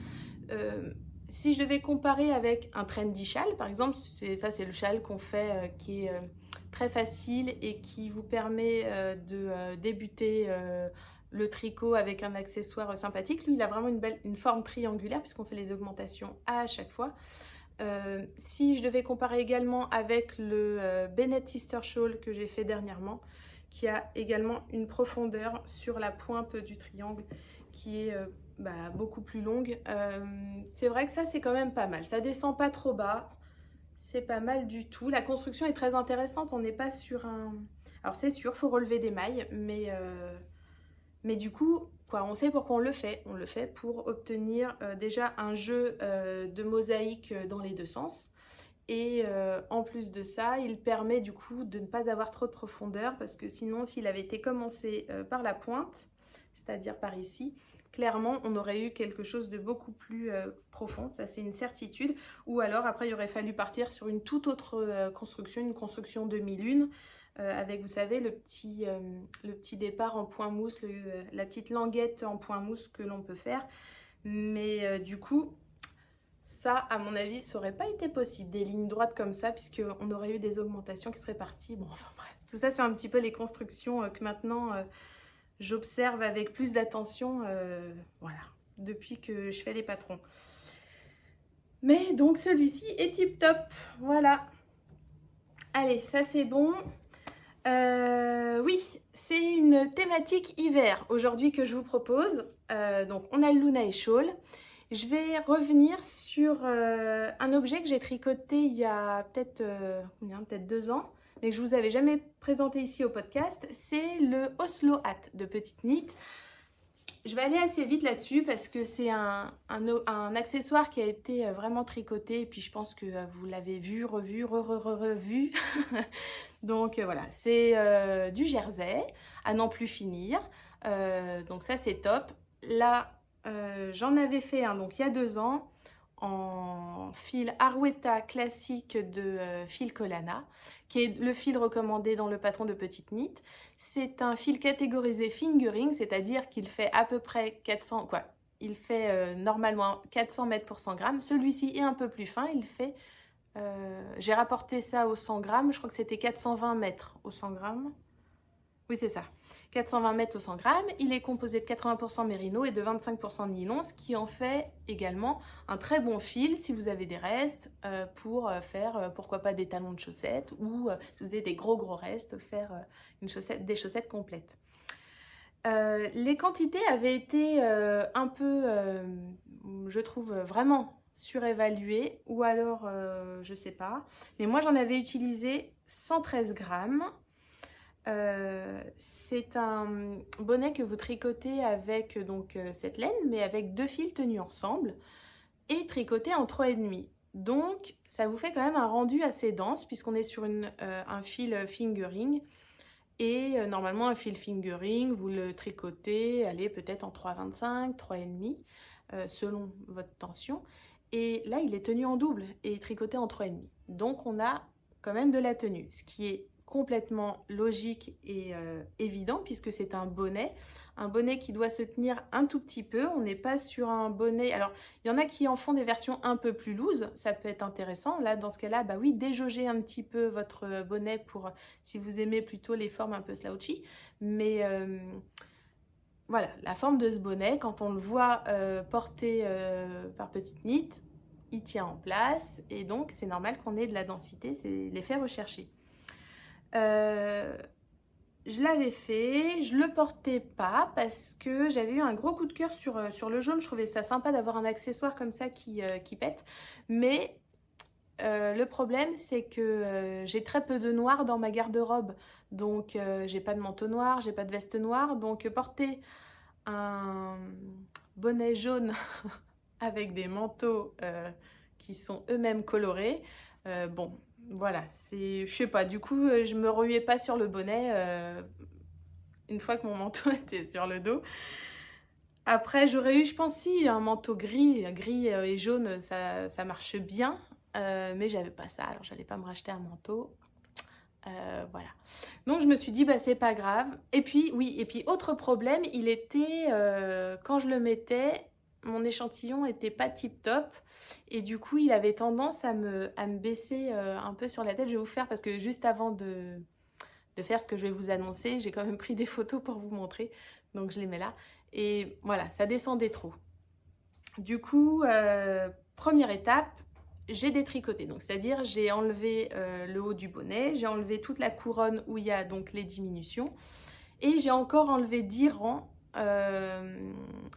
Si je devais comparer avec un trendy châle, par exemple, ça c'est le châle qu'on fait qui est très facile et qui vous permet de débuter le tricot avec un accessoire sympathique. Lui, il a vraiment une forme triangulaire puisqu'on fait les augmentations à chaque fois. Si je devais comparer également avec le Bennett Sister Shawl que j'ai fait dernièrement, qui a également une profondeur sur la pointe du triangle qui est beaucoup plus longue. C'est vrai que ça c'est quand même pas mal, ça descend pas trop bas, c'est pas mal du tout. La construction est très intéressante, on n'est pas sur un... Alors c'est sûr, il faut relever des mailles, mais du coup, quoi, on sait pourquoi on le fait. On le fait pour obtenir déjà un jeu de mosaïque dans les deux sens. Et en plus de ça, il permet du coup de ne pas avoir trop de profondeur parce que sinon, s'il avait été commencé par la pointe, c'est-à-dire par ici, clairement, on aurait eu quelque chose de beaucoup plus profond, ça c'est une certitude. Ou alors, après, il aurait fallu partir sur une toute autre construction, une construction demi-lune, avec, vous savez, le petit départ en point mousse, la petite languette en point mousse que l'on peut faire. Mais du coup, ça, à mon avis, ça n'aurait pas été possible, des lignes droites comme ça, puisqu'on aurait eu des augmentations qui seraient parties. Bon, enfin bref, tout ça, c'est un petit peu les constructions que maintenant, j'observe avec plus d'attention, voilà, depuis que je fais les patrons. Mais donc, celui-ci est tip top, voilà. Allez, ça c'est bon. Oui, c'est une thématique hiver aujourd'hui que je vous propose. Donc on a le Luna Shawl. Je vais revenir sur un objet que j'ai tricoté il y a peut-être 2 ans, mais que je ne vous avais jamais présenté ici au podcast. C'est le Oslo Hat de Petite Knit. Je vais aller assez vite là-dessus parce que c'est un accessoire qui a été vraiment tricoté et puis je pense que vous l'avez vu, revu, revu. Donc voilà, c'est du jersey à n'en plus finir. Donc ça c'est top. Là, j'en avais fait un donc il y a 2 ans en fil Arwetta classique de fil Colana, qui est le fil recommandé dans le patron de Petite Knit. C'est un fil catégorisé fingering, c'est-à-dire qu'il fait à peu près 400, quoi, il fait normalement 400 mètres pour 100 grammes. Celui-ci est un peu plus fin, il fait, j'ai rapporté ça au 100 grammes, je crois que c'était 420 mètres au 100 grammes. Oui, c'est ça. 420 mètres au 100 grammes. Il est composé de 80% mérino et de 25% nylon, ce qui en fait également un très bon fil si vous avez des restes pour faire, pourquoi pas, des talons de chaussettes ou si vous avez des gros restes, faire des chaussettes complètes. Les quantités avaient été un peu, je trouve, vraiment surévalué ou alors je sais pas. Mais moi j'en avais utilisé 113 grammes. C'est un bonnet que vous tricotez avec donc cette laine, mais avec 2 fils tenus ensemble et tricoté en 3,5. Donc ça vous fait quand même un rendu assez dense puisqu'on est sur un fil fingering. Et normalement un fil fingering, vous le tricotez, allez peut-être en 3,25, 3,5 selon votre tension. Et là il est tenu en double et tricoté en 3,5. Donc on a quand même de la tenue, ce qui est complètement logique et évident puisque c'est un bonnet qui doit se tenir un tout petit peu. On n'est pas sur un bonnet, alors il y en a qui en font des versions un peu plus loose, ça peut être intéressant. Là dans ce cas là, bah oui, déjaugez un petit peu votre bonnet pour si vous aimez plutôt les formes un peu slouchy, mais voilà, la forme de ce bonnet, quand on le voit porté par Petite Knit, il tient en place et donc c'est normal qu'on ait de la densité, c'est l'effet recherché. Je l'avais fait, je le portais pas parce que j'avais eu un gros coup de cœur sur le jaune. Je trouvais ça sympa d'avoir un accessoire comme ça qui pète, mais le problème c'est que j'ai très peu de noir dans ma garde-robe, donc j'ai pas de manteau noir, j'ai pas de veste noire, donc porter un bonnet jaune avec des manteaux qui sont eux-mêmes colorés, bon voilà, je sais pas, du coup je me remuais pas sur le bonnet une fois que mon manteau était sur le dos. Après j'aurais eu, je pense, si un manteau gris et jaune, ça marche bien, mais j'avais pas ça, alors j'allais pas me racheter un manteau. Voilà, donc je me suis dit bah c'est pas grave. Et puis oui, et puis autre problème, il était quand je le mettais, mon échantillon était pas tip top et du coup il avait tendance à me baisser un peu sur la tête. Je vais vous faire, parce que juste avant de faire ce que je vais vous annoncer, j'ai quand même pris des photos pour vous montrer, donc je les mets là. Et voilà, ça descendait trop. Du coup, première étape, j'ai détricoté, donc c'est-à-dire j'ai enlevé le haut du bonnet, j'ai enlevé toute la couronne où il y a donc les diminutions et j'ai encore enlevé 10 rangs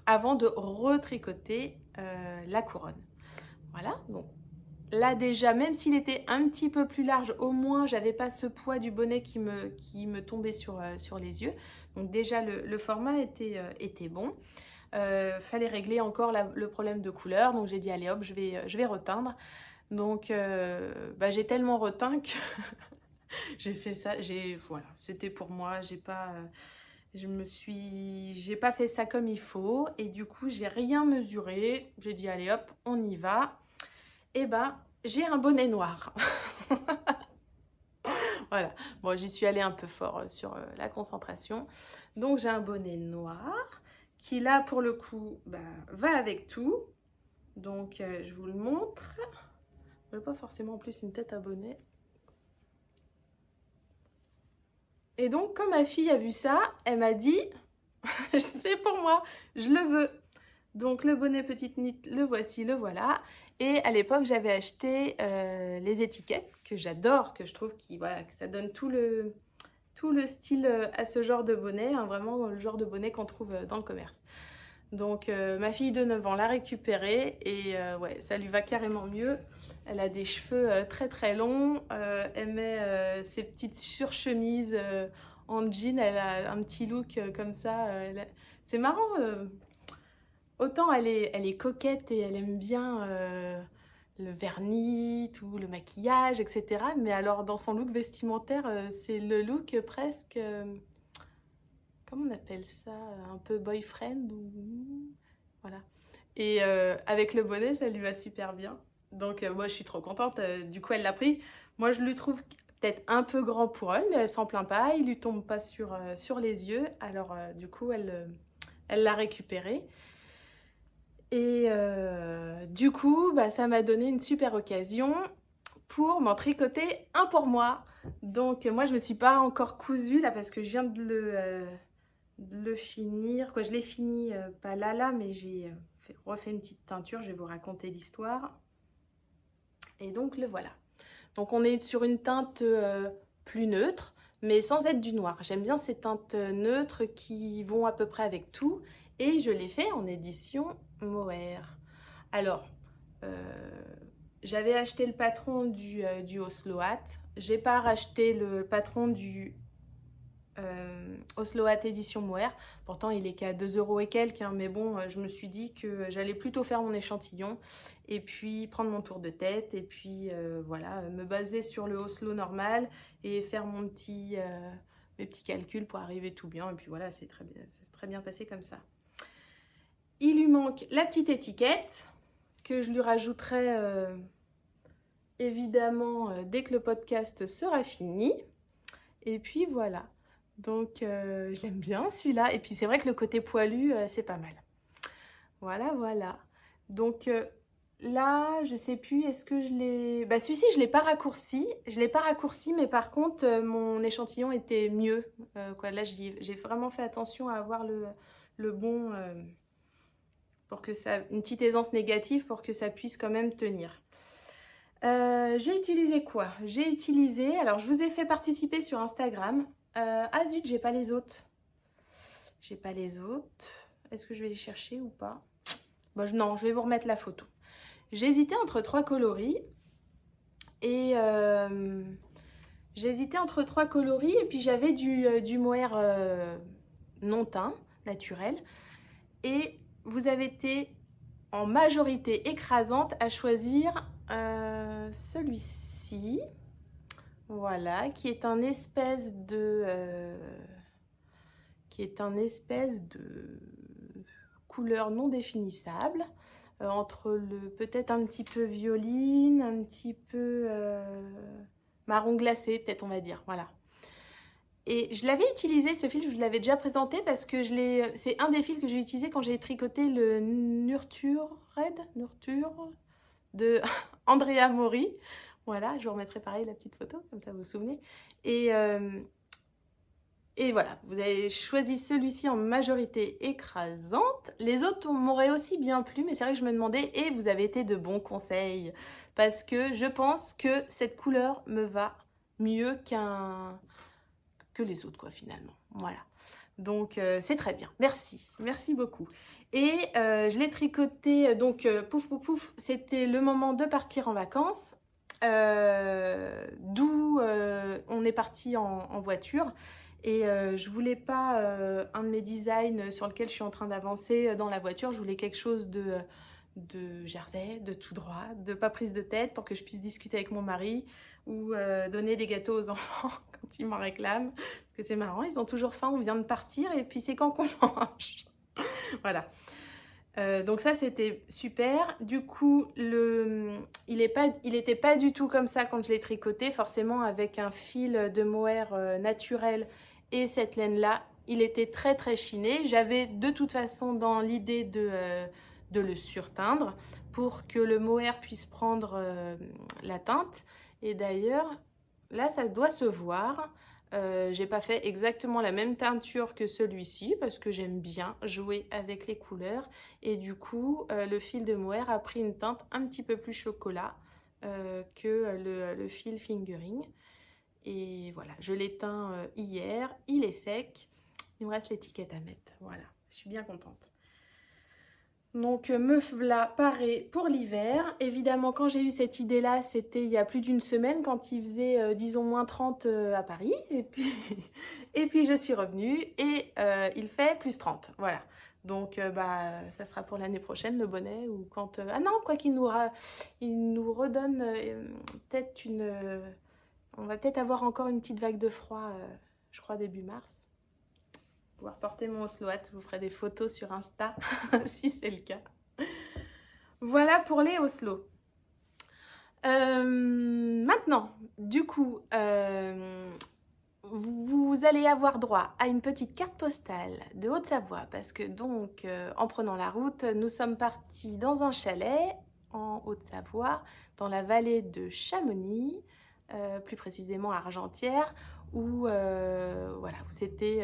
avant de retricoter la couronne. Voilà, donc là déjà, même s'il était un petit peu plus large, au moins j'avais pas ce poids du bonnet qui me tombait sur les yeux. Donc déjà le format était bon. Fallait régler encore le problème de couleur, donc j'ai dit allez hop, je vais reteindre. Donc bah, j'ai tellement reteint que j'ai fait ça, voilà, c'était pour moi, j'ai pas fait ça comme il faut et du coup j'ai rien mesuré, j'ai dit allez hop, on y va. Et ben j'ai un bonnet noir. Voilà, bon j'y suis allée un peu fort sur la concentration. Donc j'ai un bonnet noir qui là pour le coup bah, va avec tout. Donc je vous le montre. Je veux pas forcément en plus une tête à bonnet. Et donc quand ma fille a vu ça, elle m'a dit c'est pour moi, je le veux. Donc le bonnet Petite Knit, le voici, le voilà. Et à l'époque j'avais acheté les étiquettes que j'adore, que je trouve voilà, que ça donne tout le style à ce genre de bonnet, hein, vraiment le genre de bonnet qu'on trouve dans le commerce. Donc ma fille de 9 ans l'a récupéré et ouais, ça lui va carrément mieux. Elle a des cheveux très très longs, elle met ses petites surchemises en jean, elle a un petit look comme ça. C'est marrant, autant elle est coquette et elle aime bien le vernis, tout le maquillage, etc. Mais alors dans son look vestimentaire, c'est le look presque... comment on appelle ça? Un peu boyfriend ou... Voilà. Et avec le bonnet, ça lui va super bien. Donc moi, je suis trop contente. Du coup, elle l'a pris. Moi, je lui trouve peut-être un peu grand pour elle, mais elle s'en plaint pas. Il lui tombe pas sur les yeux. Alors, du coup, elle l'a récupéré. Et du coup, bah, ça m'a donné une super occasion pour m'en tricoter un pour moi. Donc, moi, je me suis pas encore cousue là parce que je viens de le finir. Quoi, je l'ai fini, pas là, mais j'ai refait une petite teinture. Je vais vous raconter l'histoire. Et donc le voilà. Donc on est sur une teinte plus neutre, mais sans être du noir. J'aime bien ces teintes neutres qui vont à peu près avec tout. Et je l'ai fait en édition Mohair. Alors, j'avais acheté le patron du Oslo Hat. J'ai pas racheté le patron du Oslo Hat édition Mohair. Pourtant, il est qu'à 2 € et quelques, hein, mais bon, je me suis dit que j'allais plutôt faire mon échantillon et puis prendre mon tour de tête et puis voilà, me baser sur le Oslo normal et faire mes petits calculs pour arriver tout bien. Et puis voilà, c'est très bien passé comme ça. Il lui manque la petite étiquette que je lui rajouterai évidemment dès que le podcast sera fini. Et puis voilà. Donc je l'aime bien celui-là. Et puis c'est vrai que le côté poilu, c'est pas mal. Voilà, voilà. Donc là, je sais plus, est-ce que je l'ai... Bah celui-ci, je l'ai pas raccourci. Je l'ai pas raccourci, mais par contre, mon échantillon était mieux. Quoi. Là, j'ai vraiment fait attention à avoir le bon... pour que ça... Une petite aisance négative pour que ça puisse quand même tenir. J'ai utilisé quoi? J'ai utilisé... Alors, je vous ai fait participer sur Instagram. Ah zut, j'ai pas les autres. J'ai pas les autres. Est-ce que je vais les chercher ou pas? Bon, non, je vais vous remettre la photo. J'ai hésité entre 3 coloris. Et puis j'avais du mohair non teint, naturel. Et vous avez été en majorité écrasante à choisir celui-ci. Voilà, qui est un espèce de couleur non définissable, entre le peut-être un petit peu violine, un petit peu marron glacé, peut-être on va dire, voilà. Et je l'avais utilisé, ce fil, je vous l'avais déjà présenté parce que c'est un des fils que j'ai utilisé quand j'ai tricoté le Nurture de Andrea Mori. Voilà, je vous remettrai pareil la petite photo, comme ça vous vous souvenez. Et voilà, vous avez choisi celui-ci en majorité écrasante. Les autres m'auraient aussi bien plu, mais c'est vrai que je me demandais, et vous avez été de bons conseils. Parce que je pense que cette couleur me va mieux que les autres, quoi, finalement. Voilà. Donc, c'est très bien. Merci. Merci beaucoup. Et je l'ai tricoté, donc, pouf, pouf, pouf, c'était le moment de partir en vacances. D'où on est parti en voiture. Et je voulais pas un de mes designs sur lequel je suis en train d'avancer dans la voiture. Je voulais quelque chose de jersey, de tout droit, de pas prise de tête pour que je puisse discuter avec mon mari ou donner des gâteaux aux enfants quand ils m'en réclament. Parce que c'est marrant, ils ont toujours faim, on vient de partir et puis c'est quand qu'on mange. Voilà. Donc ça c'était super. Du coup il était pas du tout comme ça quand je l'ai tricoté. Forcément avec un fil de mohair naturel et cette laine là, il était très très chiné. J'avais de toute façon dans l'idée de le surteindre pour que le mohair puisse prendre la teinte. Et d'ailleurs là ça doit se voir. J'ai pas fait exactement la même teinture que celui-ci parce que j'aime bien jouer avec les couleurs et du coup le fil de mohair a pris une teinte un petit peu plus chocolat que le fil fingering. Et voilà, je l'ai teint hier, il est sec, il me reste l'étiquette à mettre, voilà, je suis bien contente. Donc me voilà parée pour l'hiver. Évidemment quand j'ai eu cette idée là c'était il y a plus d'une semaine quand il faisait disons moins 30 à Paris et puis je suis revenue et il fait plus 30, voilà. Donc bah ça sera pour l'année prochaine le bonnet ou quand... ah non quoi qu'il il nous redonne peut-être on va peut-être avoir encore une petite vague de froid je crois début mars. Pouvoir porter mon Oslo Hat, je vous ferai des photos sur Insta si c'est le cas. Voilà pour les Oslo. Maintenant, du coup, vous allez avoir droit à une petite carte postale de Haute-Savoie parce que donc, en prenant la route, nous sommes partis dans un chalet en Haute-Savoie, dans la vallée de Chamonix, plus précisément à Argentières, où voilà, c'était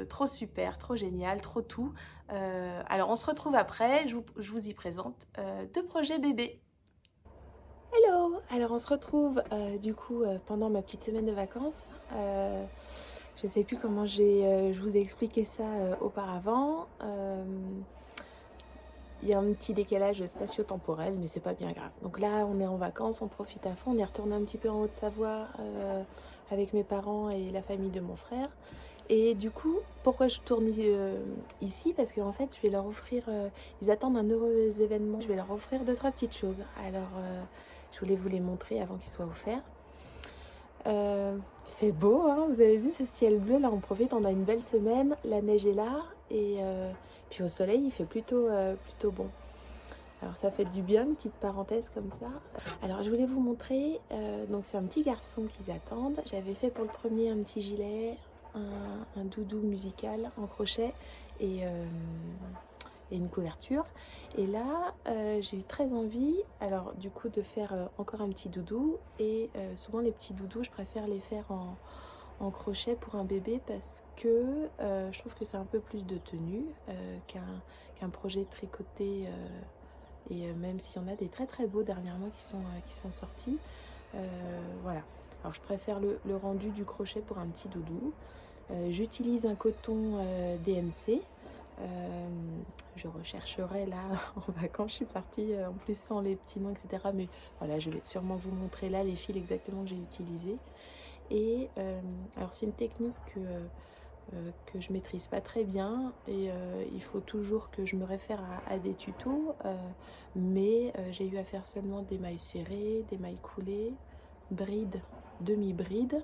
trop super, trop génial, trop tout. Alors on se retrouve après, je vous y présente 2 projets bébés. Hello! Alors on se retrouve du coup pendant ma petite semaine de vacances. Je ne sais plus comment je vous ai expliqué ça auparavant. il y a un petit décalage spatio-temporel, mais c'est pas bien grave. Donc là, on est en vacances, on profite à fond. On est retourné un petit peu en Haute-Savoie avec mes parents et la famille de mon frère. Et du coup, pourquoi je tourne ici? Parce qu'en fait, je vais leur offrir, ils attendent un heureux événement, je vais leur offrir 2-3 petites choses. Alors, je voulais vous les montrer avant qu'ils soient offerts. Il fait beau, hein, vous avez vu ce ciel bleu, là on profite, on a une belle semaine, la neige est là, et puis au soleil il fait plutôt bon. Alors ça fait du bien, une petite parenthèse comme ça. Alors je voulais vous montrer, donc c'est un petit garçon qu'ils attendent. J'avais fait pour le premier un petit gilet, un doudou musical en crochet et une couverture. Et là, j'ai eu très envie, alors du coup, de faire encore un petit doudou. Et souvent les petits doudous, je préfère les faire en crochet pour un bébé parce que je trouve que c'est un peu plus de tenue qu'un projet tricoté. Et même s'il y en a des très très beaux dernièrement qui sont sortis, voilà. Alors je préfère le rendu du crochet pour un petit doudou. J'utilise un coton DMC. Je rechercherai là en vacances, je suis partie en plus sans les petits noms, etc. Mais voilà, je vais sûrement vous montrer là les fils exactement que j'ai utilisés. Et alors c'est une technique que je maîtrise pas très bien et il faut toujours que je me réfère à des tutos, mais j'ai eu à faire seulement des mailles serrées, des mailles coulées, bride, demi-bride,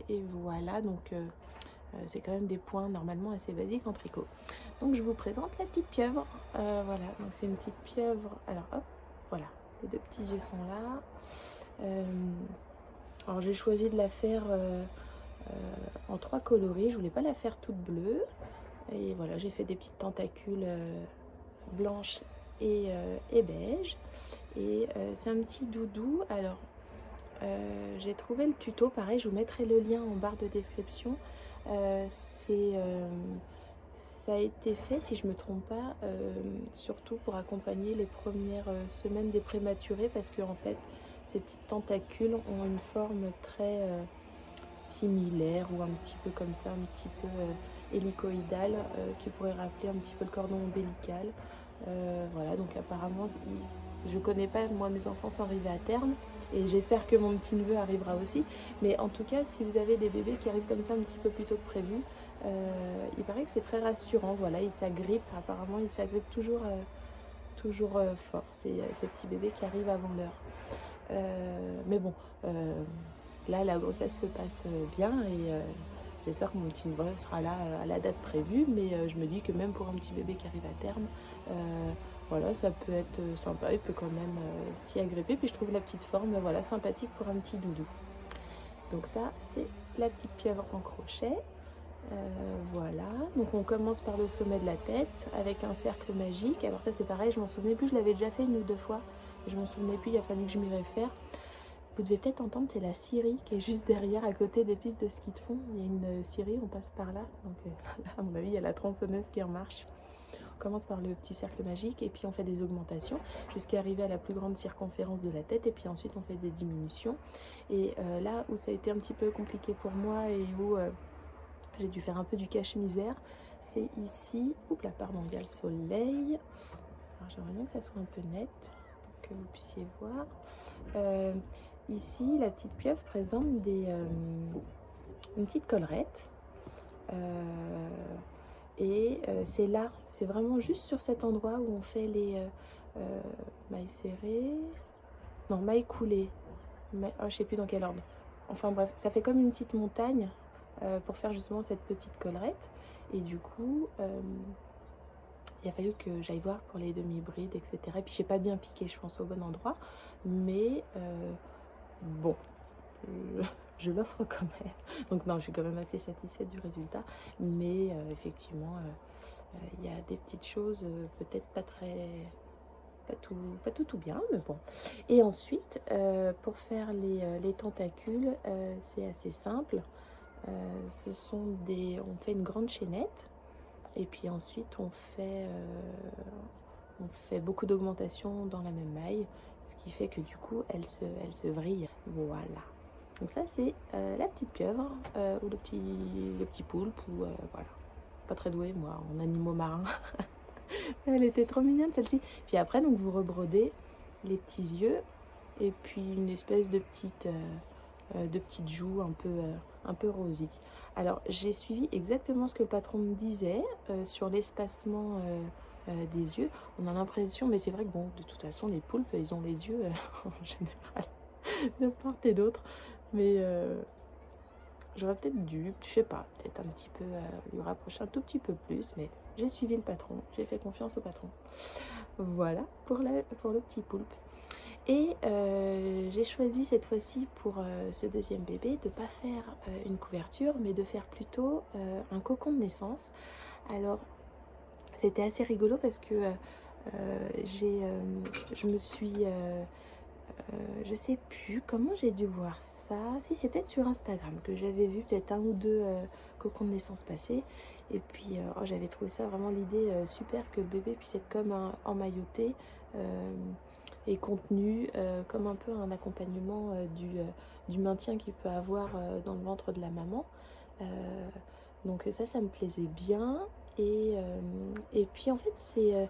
et voilà, donc c'est quand même des points normalement assez basiques en tricot. Donc je vous présente la petite pieuvre, voilà, donc c'est une petite pieuvre, alors hop, voilà, les deux petits yeux sont là. Alors j'ai choisi de la faire en 3 coloris, je voulais pas la faire toute bleue, et voilà, j'ai fait des petites tentacules blanches et beige, et c'est un petit doudou. Alors j'ai trouvé le tuto, pareil, je vous mettrai le lien en barre de description. Ça a été fait, si je me trompe pas, surtout pour accompagner les premières semaines des prématurés, parce que en fait ces petites tentacules ont une forme très similaire, ou un petit peu comme ça, un petit peu hélicoïdal, qui pourrait rappeler un petit peu le cordon ombilical. Voilà, donc apparemment, je connais pas, moi mes enfants sont arrivés à terme, et j'espère que mon petit neveu arrivera aussi. Mais en tout cas, si vous avez des bébés qui arrivent comme ça un petit peu plus tôt que prévu, il paraît que c'est très rassurant. Voilà, ils s'agrippent, apparemment ils s'agrippent toujours fort, ces petits bébés qui arrivent avant l'heure. Mais bon, là la grossesse se passe bien, et j'espère que mon petit neveu sera là à la date prévue. Mais je me dis que même pour un petit bébé qui arrive à terme, voilà, ça peut être sympa, il peut quand même s'y agripper. Puis je trouve la petite forme, voilà, sympathique pour un petit doudou. Donc ça, c'est la petite pieuvre en crochet. Voilà, donc on commence par le sommet de la tête avec un cercle magique. Alors ça c'est pareil, je m'en souvenais plus, je l'avais déjà fait 1 ou 2 fois, je m'en souvenais plus, il a fallu que je m'y réfère. Vous devez peut-être entendre, c'est la scierie qui est juste derrière, à côté des pistes de ski de fond. Il y a une scierie, on passe par là, donc là, à mon avis il y a la tronçonneuse qui en marche. On commence par le petit cercle magique, et puis on fait des augmentations jusqu'à arriver à la plus grande circonférence de la tête, et puis ensuite on fait des diminutions. Et là où ça a été un petit peu compliqué pour moi, et où j'ai dû faire un peu du cache-misère, c'est ici. Oups là, pardon, il y a le soleil. Alors j'aimerais bien que ça soit un peu net pour que vous puissiez voir. Ici, la petite pieuvre présente une petite collerette. C'est là, c'est vraiment juste sur cet endroit où on fait les mailles serrées. Non, mailles coulées. Je sais plus dans quel ordre. Enfin bref, ça fait comme une petite montagne pour faire justement cette petite collerette. Et du coup, il a fallu que j'aille voir pour les demi-brides, etc. Et puis j'ai pas bien piqué, je pense, au bon endroit. Mais bon, je l'offre quand même. Donc non, je suis quand même assez satisfaite du résultat. Mais effectivement, il y a des petites choses, peut-être pas tout bien, mais bon. Et ensuite, pour faire les tentacules, c'est assez simple. On fait une grande chaînette, et puis ensuite on fait beaucoup d'augmentation dans la même maille, ce qui fait que du coup elle se vrille. Voilà. Donc ça c'est la petite pieuvre, ou le petit poulpe, ou voilà. Pas très douée moi en animaux marins. Elle était trop mignonne celle-ci. Puis après, donc vous rebrodez les petits yeux et puis une espèce de petite joue un peu rosée. Alors j'ai suivi exactement ce que le patron me disait sur l'espacement des yeux. On a l'impression, mais c'est vrai que bon, de toute façon les poulpes ils ont les yeux en général de part et d'autre. Mais j'aurais peut-être dû, je sais pas, peut-être un petit peu lui rapprocher un tout petit peu plus, mais j'ai suivi le patron, j'ai fait confiance au patron. Voilà pour le petit poulpe. Et j'ai choisi cette fois-ci pour ce deuxième bébé de ne pas faire une couverture, mais de faire plutôt un cocon de naissance. Alors, c'était assez rigolo parce que je me suis... je sais plus comment j'ai dû voir ça. Si, c'est peut-être sur Instagram que j'avais vu peut-être un ou deux cocons de naissance passer. Et puis, j'avais trouvé ça vraiment l'idée super que le bébé puisse être comme emmailloté et contenu comme un peu un accompagnement du maintien qu'il peut avoir dans le ventre de la maman. Donc ça me plaisait bien. Et puis en fait, c'est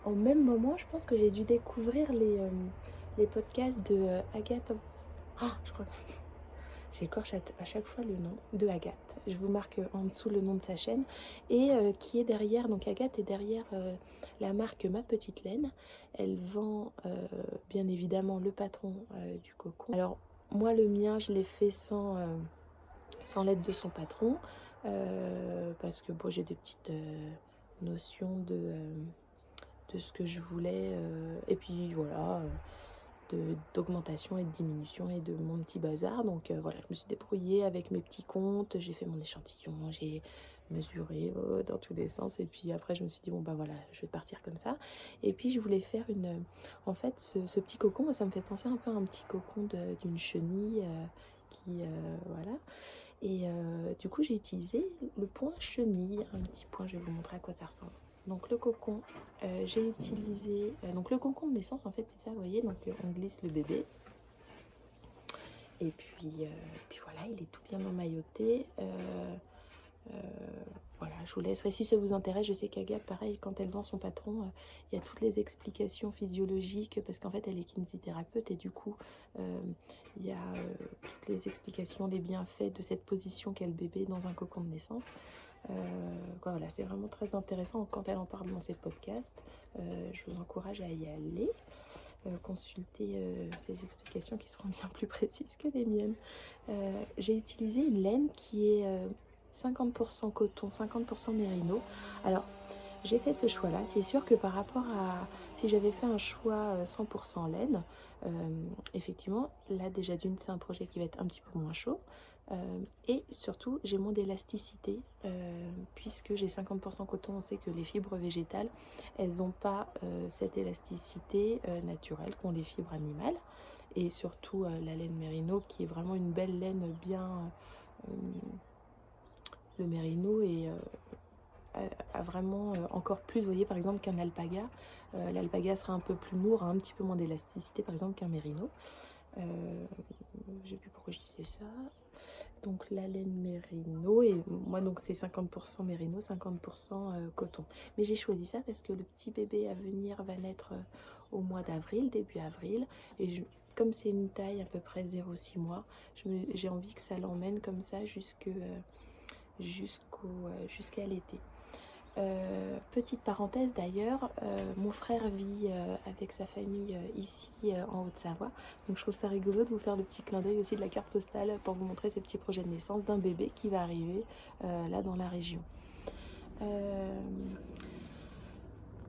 en même moment, je pense que j'ai dû découvrir les podcasts de Agathe. Je crois que j'écorche à chaque fois le nom de Agathe. Je vous marque en dessous le nom de sa chaîne. Et qui est derrière, donc Agathe est derrière la marque Ma Petite Laine. Elle vend bien évidemment le patron du cocon. Alors moi le mien, je l'ai fait sans l'aide de son patron. Parce que bon, j'ai des petites notions de ce que je voulais. Et puis voilà... d'augmentation et de diminution et de mon petit bazar. Donc voilà, je me suis débrouillée avec mes petits comptes, j'ai fait mon échantillon, j'ai mesuré dans tous les sens et puis après je me suis dit bon bah voilà, je vais partir comme ça. Et puis je voulais faire en fait ce petit cocon, moi, ça me fait penser un peu à un petit cocon d'une chenille voilà. Et du coup j'ai utilisé le point chenille, un petit point, je vais vous montrer à quoi ça ressemble. Donc le cocon, j'ai utilisé, donc le cocon de naissance en fait c'est ça, vous voyez, donc on glisse le bébé. Et puis voilà, il est tout bien emmailloté. Voilà, je vous laisserai si ça vous intéresse. Je sais qu'Agathe, pareil, quand elle vend son patron, il y a toutes les explications physiologiques parce qu'en fait elle est kinésithérapeute et du coup il y a toutes les explications, les bienfaits de cette position qu'est le bébé dans un cocon de naissance. Voilà, c'est vraiment très intéressant quand elle en parle dans ses podcasts. Je vous encourage à y aller, consulter ces explications qui seront bien plus précises que les miennes. J'ai utilisé une laine qui est 50% coton, 50% mérino. Alors j'ai fait ce choix là, c'est sûr que par rapport à si j'avais fait un choix 100% laine, effectivement là déjà d'une c'est un projet qui va être un petit peu moins chaud. Et surtout j'ai moins d'élasticité puisque j'ai 50% coton. On sait que les fibres végétales elles n'ont pas cette élasticité naturelle qu'ont les fibres animales, et surtout la laine mérino qui est vraiment une belle laine bien le mérino a vraiment encore plus, vous voyez, par exemple qu'un alpaga. L'alpaga sera un peu plus lourd, a un petit peu moins d'élasticité par exemple qu'un mérino. Je ne sais plus pourquoi je disais ça. Donc la laine mérino, et moi donc c'est 50% mérino, 50% coton. Mais j'ai choisi ça parce que le petit bébé à venir va naître au mois d'avril, début avril, et comme c'est une taille à peu près 0,6 mois, j'ai envie que ça l'emmène comme ça jusqu'à l'été. Petite parenthèse d'ailleurs, mon frère vit avec sa famille ici en Haute-Savoie, donc je trouve ça rigolo de vous faire le petit clin d'œil aussi de la carte postale pour vous montrer ces petits projets de naissance d'un bébé qui va arriver là dans la région.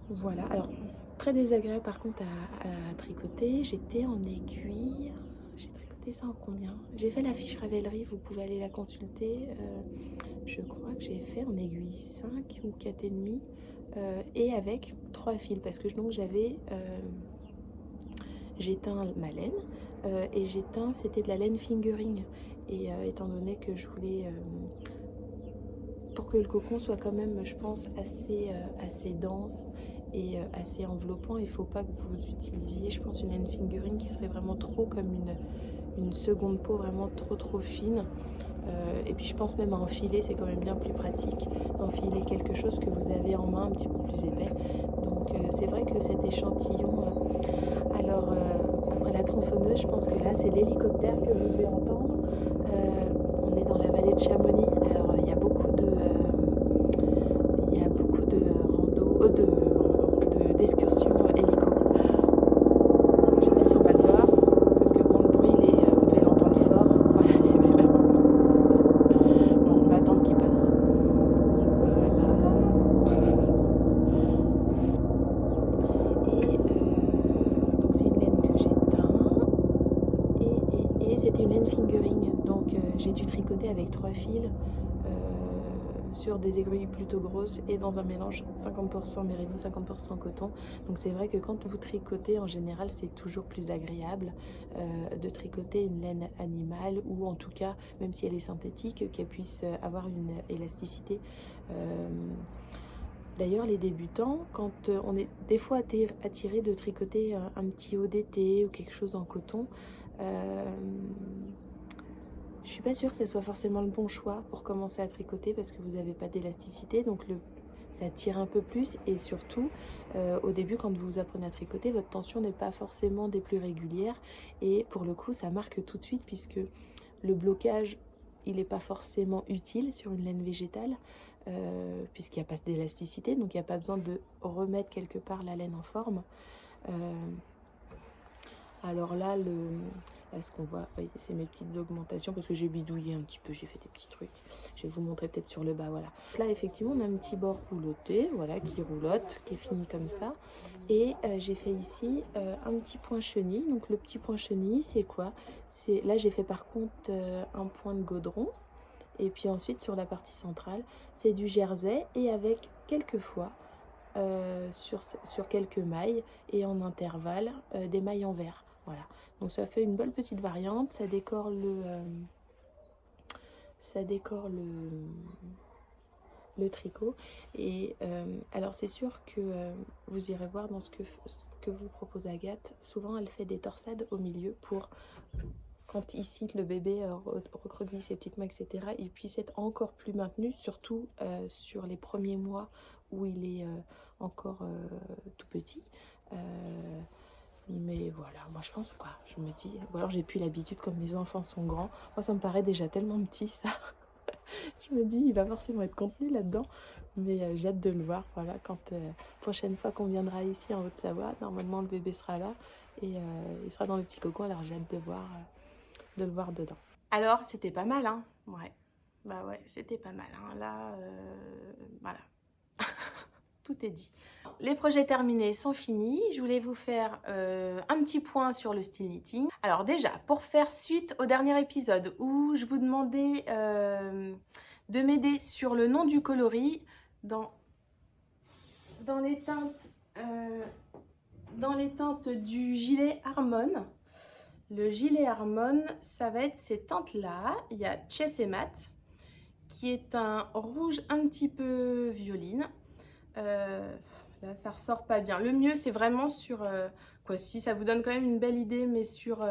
Voilà, alors très désagréable par contre à tricoter. J'étais en aiguille, j'ai tricoté ça en combien? J'ai fait la fiche Ravelry, vous pouvez aller la consulter. Je crois que j'ai fait en aiguille 5 ou 4,5 et avec 3 fils parce que donc j'ai teint ma laine et j'ai teint, c'était de la laine fingering, et étant donné que je voulais pour que le cocon soit quand même, je pense, assez dense et assez enveloppant, il ne faut pas que vous utilisiez, je pense, une laine fingering qui serait vraiment trop comme une seconde peau, vraiment trop fine. Et puis je pense même à enfiler, c'est quand même bien plus pratique d'enfiler quelque chose que vous avez en main un petit peu plus épais. Donc c'est vrai que cet échantillon, après la tronçonneuse, je pense que là c'est l'hélicoptère que vous devez entendre. On est dans la vallée de Chamonix, alors il y a beaucoup de d'excursions hélico. Je sais pas si on va le voir, parce que bon, le bruit, vous devez l'entendre fort. Voilà, il est là. Bon, on va attendre qu'il passe. Voilà. Et donc c'est une laine que j'ai teint. Et c'était une laine fingering. Donc j'ai dû tricoter avec 3 fils. Sur des aiguilles plutôt grosses et dans un mélange 50% mérino, 50% coton. Donc c'est vrai que quand vous tricotez, en général, c'est toujours plus agréable de tricoter une laine animale, ou en tout cas, même si elle est synthétique, qu'elle puisse avoir une élasticité. D'ailleurs, les débutants, quand on est des fois attiré de tricoter un petit haut d'été ou quelque chose en coton, je suis pas sûre que ce soit forcément le bon choix pour commencer à tricoter, parce que vous n'avez pas d'élasticité, donc ça tire un peu plus, et surtout au début, quand vous apprenez à tricoter, votre tension n'est pas forcément des plus régulières, et pour le coup ça marque tout de suite, puisque le blocage il n'est pas forcément utile sur une laine végétale, puisqu'il n'y a pas d'élasticité, donc il n'y a pas besoin de remettre quelque part la laine en forme. Alors là, est-ce qu'on voit? Oui, c'est mes petites augmentations, parce que j'ai bidouillé un petit peu, j'ai fait des petits trucs. Je vais vous montrer peut-être sur le bas, voilà. Là, effectivement, on a un petit bord rouloté, voilà, qui roulotte, qui est fini comme ça. Et j'ai fait ici un petit point chenille. Donc le petit point chenille, c'est quoi? Là, j'ai fait par contre un point de gaudron. Et puis ensuite, sur la partie centrale, c'est du jersey, et avec quelquefois, sur quelques mailles, et en intervalle, des mailles en vert. Voilà, donc ça fait une belle petite variante, ça décore le tricot. Et alors c'est sûr que vous irez voir dans ce que vous propose Agathe, souvent elle fait des torsades au milieu pour, quand ici le bébé recroqueville ses petites mains, etc., il puisse être encore plus maintenu, surtout sur les premiers mois où il est encore tout petit. Mais voilà, moi je pense, quoi, je me dis, ou alors j'ai plus l'habitude, comme mes enfants sont grands, moi ça me paraît déjà tellement petit ça. Je me dis, il va forcément être contenu là-dedans, mais j'ai hâte de le voir. Voilà, quand prochaine fois qu'on viendra ici en Haute-Savoie, normalement le bébé sera là, et il sera dans le petit cocon, alors j'ai hâte de le voir dedans. Alors c'était pas mal, hein. Ouais, bah ouais, c'était pas mal, hein. Là, voilà. Tout est dit. Les projets terminés sont finis. Je voulais vous faire un petit point sur le style knitting. Alors déjà, pour faire suite au dernier épisode où je vous demandais de m'aider sur le nom du coloris dans les teintes du gilet Harmon. Le gilet Harmon, ça va être ces teintes-là. Il y a Chess et Mat, qui est un rouge un petit peu violine. Là ça ressort pas bien. Le mieux c'est vraiment sur quoi, si ça vous donne quand même une belle idée, mais sur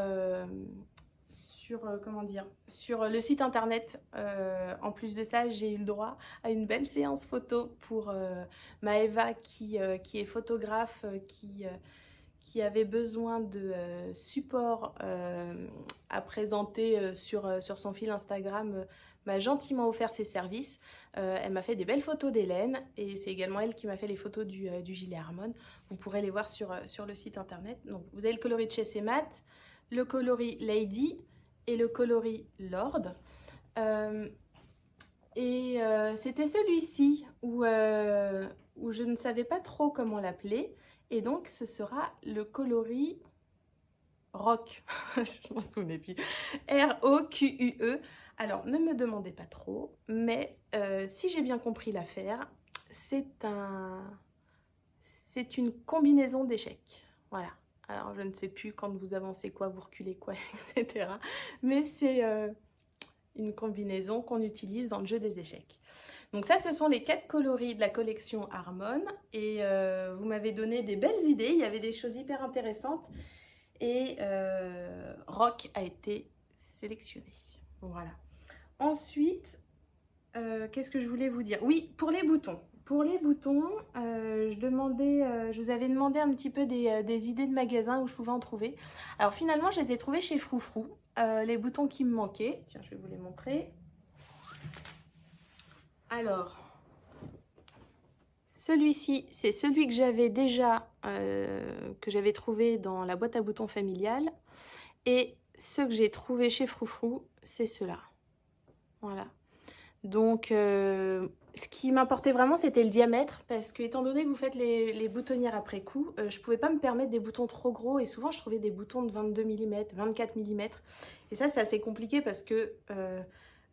comment dire, sur le site internet. En plus de ça, j'ai eu le droit à une belle séance photo pour Maëva qui est photographe, qui avait besoin de support à présenter sur son fil Instagram, m'a gentiment offert ses services. Elle m'a fait des belles photos d'Hélène, et c'est également elle qui m'a fait les photos du gilet Harmon. Vous pourrez les voir sur le site internet. Donc vous avez le coloris de Chess et Mat, le coloris Lady et le coloris Lord. C'était celui-ci où je ne savais pas trop comment l'appeler. Et donc, ce sera le coloris Rock. Je m'en souvenais plus. R-O-Q-U-E. Alors, ne me demandez pas trop, mais si j'ai bien compris l'affaire, c'est une combinaison d'échecs. Voilà. Alors, je ne sais plus quand vous avancez quoi, vous reculez quoi, etc. Mais c'est une combinaison qu'on utilise dans le jeu des échecs. Donc ça, ce sont les 4 coloris de la collection Harmon, et vous m'avez donné des belles idées, il y avait des choses hyper intéressantes, et Rock a été sélectionné. Voilà. Ensuite, qu'est-ce que je voulais vous dire? Oui, pour les boutons. Pour les boutons, je vous avais demandé un petit peu des idées de magasins où je pouvais en trouver. Alors finalement, je les ai trouvés chez Froufrou, les boutons qui me manquaient. Tiens, je vais vous les montrer. Alors, celui-ci, c'est celui que j'avais déjà, que j'avais trouvé dans la boîte à boutons familiale. Et ceux que j'ai trouvé chez Froufrou, c'est ceux-là. Voilà. Donc, ce qui m'importait vraiment, c'était le diamètre, parce que étant donné que vous faites les boutonnières après coup, je ne pouvais pas me permettre des boutons trop gros, et souvent je trouvais des boutons de 22 mm, 24 mm. Et ça, c'est assez compliqué parce que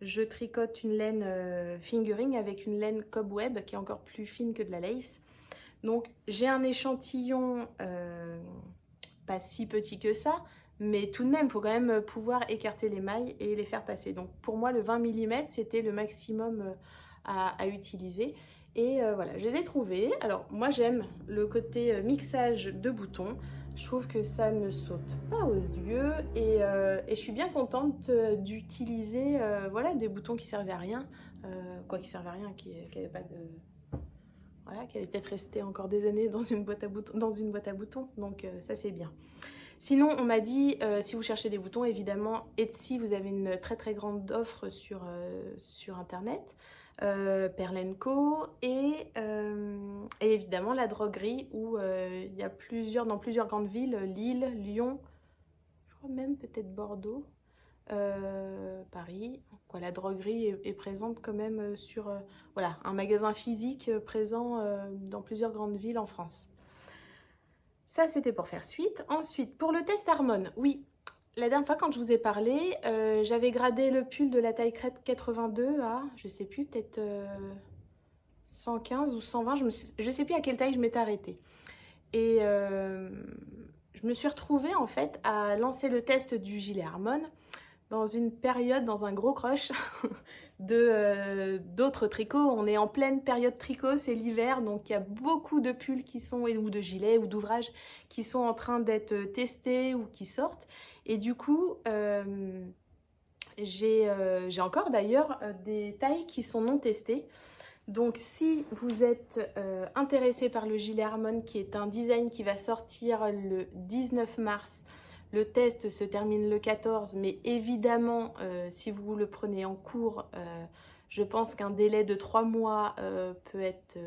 je tricote une laine fingering avec une laine cobweb qui est encore plus fine que de la lace. Donc, j'ai un échantillon pas si petit que ça, mais tout de même, il faut quand même pouvoir écarter les mailles et les faire passer. Donc pour moi, le 20 mm, c'était le maximum à utiliser. Et voilà, je les ai trouvés. Alors moi, j'aime le côté mixage de boutons. Je trouve que ça ne saute pas aux yeux. Et je suis bien contente d'utiliser voilà, des boutons qui servaient à rien. Quoi, qui servaient à rien, qui n'avaient pas de... Voilà, qui allaient peut-être rester encore des années dans une boîte à boutons. Donc ça, c'est bien. Sinon, on m'a dit, si vous cherchez des boutons, évidemment, Etsy, vous avez une très très grande offre sur Internet, Perle & Co, et évidemment la droguerie où il y a dans plusieurs grandes villes, Lille, Lyon, je crois même peut-être Bordeaux, Paris. Quoi, la droguerie est présente quand même sur voilà, un magasin physique présent dans plusieurs grandes villes en France. Ça, c'était pour faire suite. Ensuite, pour le test Harmon, oui, la dernière fois quand je vous ai parlé, j'avais gradé le pull de la taille 82 à, je sais plus, peut-être 115 ou 120, je sais plus à quelle taille je m'étais arrêtée. Et je me suis retrouvée en fait à lancer le test du gilet Harmon dans une période, dans un gros crush d'autres tricots. On est en pleine période tricot, c'est l'hiver, donc il y a beaucoup de pulls qui sont, ou de gilets, ou d'ouvrages qui sont en train d'être testés ou qui sortent. Et du coup, j'ai encore d'ailleurs des tailles qui sont non testées. Donc si vous êtes intéressé par le gilet Harmon, qui est un design qui va sortir le 19 mars, le test se termine le 14, mais évidemment, si vous le prenez en cours, je pense qu'un délai de 3 mois peut être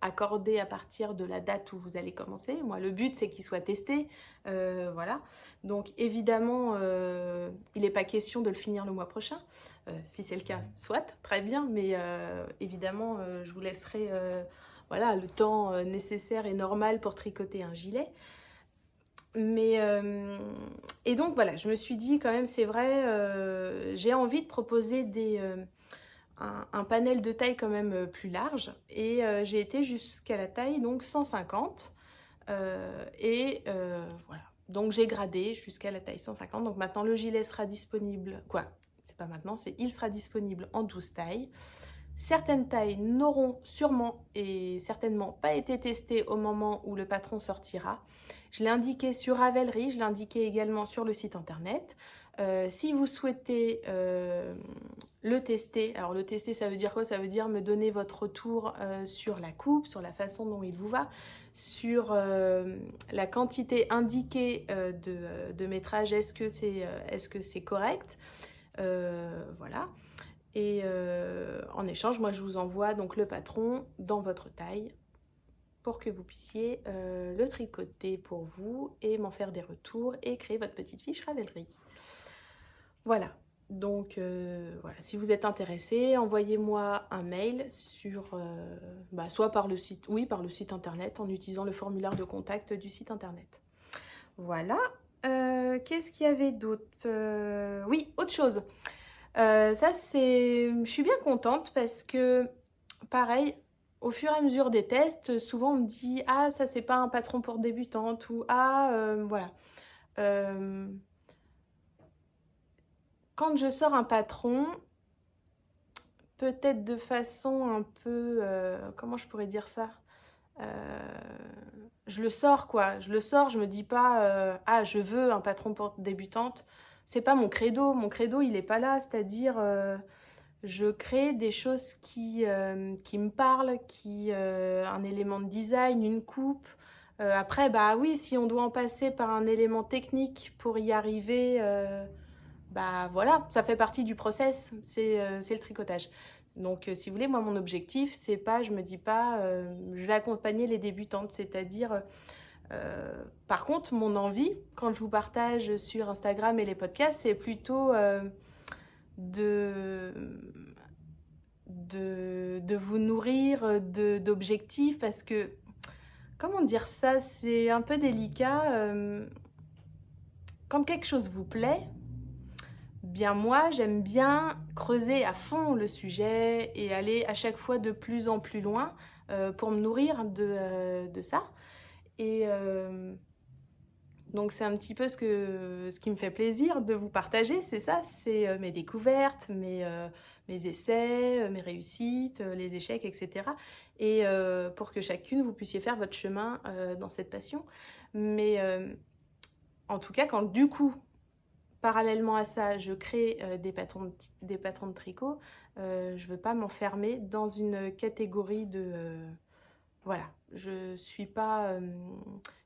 accordé à partir de la date où vous allez commencer. Moi, le but, c'est qu'il soit testé. Voilà. Donc, évidemment, il n'est pas question de le finir le mois prochain. Si c'est le cas, soit, très bien. Mais évidemment, je vous laisserai voilà, le temps nécessaire et normal pour tricoter un gilet. Mais et donc voilà, je me suis dit quand même, c'est vrai, j'ai envie de proposer un panel de taille quand même plus large, et j'ai été jusqu'à la taille donc 150 voilà, donc j'ai gradé jusqu'à la taille 150. Donc maintenant le gilet sera disponible, quoi, c'est pas maintenant, il sera disponible en 12 tailles. Certaines tailles n'auront sûrement et certainement pas été testées au moment où le patron sortira. Je l'ai indiqué sur Ravelry, je l'ai indiqué également sur le site internet. Si vous souhaitez le tester, alors le tester, ça veut dire quoi? Ça veut dire me donner votre retour sur la coupe, sur la façon dont il vous va, sur la quantité indiquée de métrage, est-ce que c'est correct? Voilà. Et en échange, moi je vous envoie donc le patron dans votre taille pour que vous puissiez le tricoter pour vous et m'en faire des retours et créer votre petite fiche Ravelry. Voilà, donc voilà, si vous êtes intéressé, envoyez-moi un mail sur soit par le site, par le site internet, en utilisant le formulaire de contact du site internet. Voilà. Qu'est-ce qu'il y avait d'autre? Oui, autre chose. Je suis bien contente parce que, pareil, au fur et à mesure des tests, souvent on me dit « Ah, ça c'est pas un patron pour débutantes » ou « Ah, voilà ». Quand je sors un patron, peut-être de façon un peu... comment je pourrais dire ça? Je le sors, quoi. Je le sors, je me dis pas « Ah, je veux un patron pour débutante ». C'est pas mon credo. Mon credo, il est pas là. C'est-à-dire, Je crée des choses qui me parlent, un élément de design, une coupe. Après, bah oui, si on doit en passer par un élément technique pour y arriver, bah voilà, ça fait partie du process, c'est le tricotage. Donc, si vous voulez, moi, mon objectif, c'est pas, je me dis pas, je vais accompagner les débutantes, c'est-à-dire, par contre, mon envie, quand je vous partage sur Instagram et les podcasts, c'est plutôt de, de vous nourrir d'objectifs, parce que, comment dire ça, c'est un peu délicat. Quand quelque chose vous plaît, bien moi, j'aime bien creuser à fond le sujet et aller à chaque fois de plus en plus loin pour me nourrir de ça. Et donc c'est un petit peu ce qui me fait plaisir de vous partager, c'est ça, c'est mes découvertes, mes essais, mes réussites, les échecs, etc. Et pour que chacune, vous puissiez faire votre chemin dans cette passion. Mais en tout cas, quand du coup, parallèlement à ça, je crée des patrons de tricot, je ne veux pas m'enfermer dans une catégorie de... voilà, je suis pas...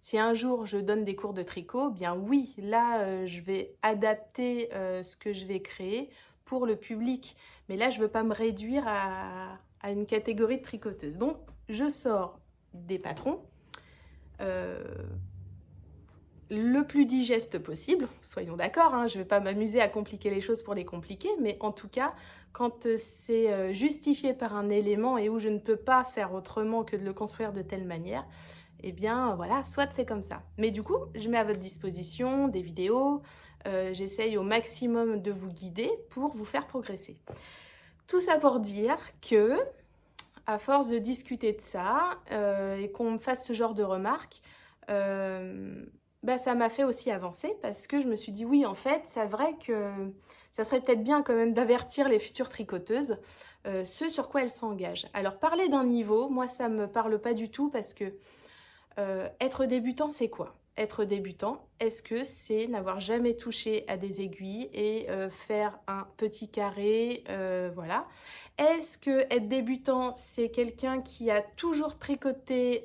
si un jour je donne des cours de tricot, bien oui, là, je vais adapter ce que je vais créer pour le public. Mais là, je ne veux pas me réduire à une catégorie de tricoteuse. Donc, je sors des patrons le plus digeste possible, soyons d'accord, hein, je ne vais pas m'amuser à compliquer les choses pour les compliquer, mais en tout cas, quand c'est justifié par un élément et où je ne peux pas faire autrement que de le construire de telle manière, eh bien voilà, soit c'est comme ça. Mais du coup, je mets à votre disposition des vidéos, j'essaye au maximum de vous guider pour vous faire progresser. Tout ça pour dire que, à force de discuter de ça et qu'on me fasse ce genre de remarques, bah, ça m'a fait aussi avancer parce que je me suis dit oui, en fait, c'est vrai que ça serait peut-être bien quand même d'avertir les futures tricoteuses ce sur quoi elles s'engagent. Alors, parler d'un niveau, moi, ça me parle pas du tout parce que être débutant, c'est quoi? Être débutant, est-ce que c'est n'avoir jamais touché à des aiguilles et faire un petit carré, voilà. Est-ce que être débutant, c'est quelqu'un qui a toujours tricoté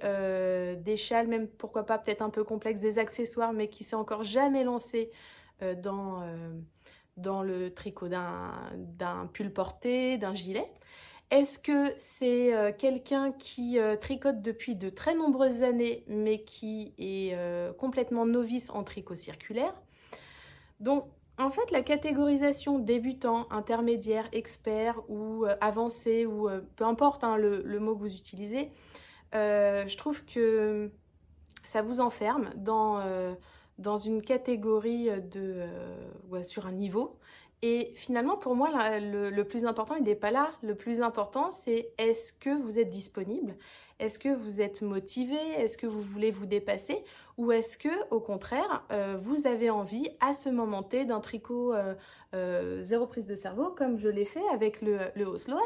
des châles, même pourquoi pas peut-être un peu complexe, des accessoires, mais qui s'est encore jamais lancé dans le tricot d'un pull porté, d'un gilet? Est-ce que c'est quelqu'un qui tricote depuis de très nombreuses années, mais qui est complètement novice en tricot circulaire? Donc, en fait, la catégorisation débutant, intermédiaire, expert ou avancé, ou peu importe hein, le mot que vous utilisez, je trouve que ça vous enferme dans une catégorie ouais, sur un niveau. Et finalement, pour moi, le plus important, il n'est pas là. Le plus important, c'est est-ce que vous êtes disponible? Est-ce que vous êtes motivé? Est-ce que vous voulez vous dépasser? Ou est-ce que, au contraire, vous avez envie, à ce moment T, d'un tricot zéro prise de cerveau, comme je l'ai fait avec le Osloat?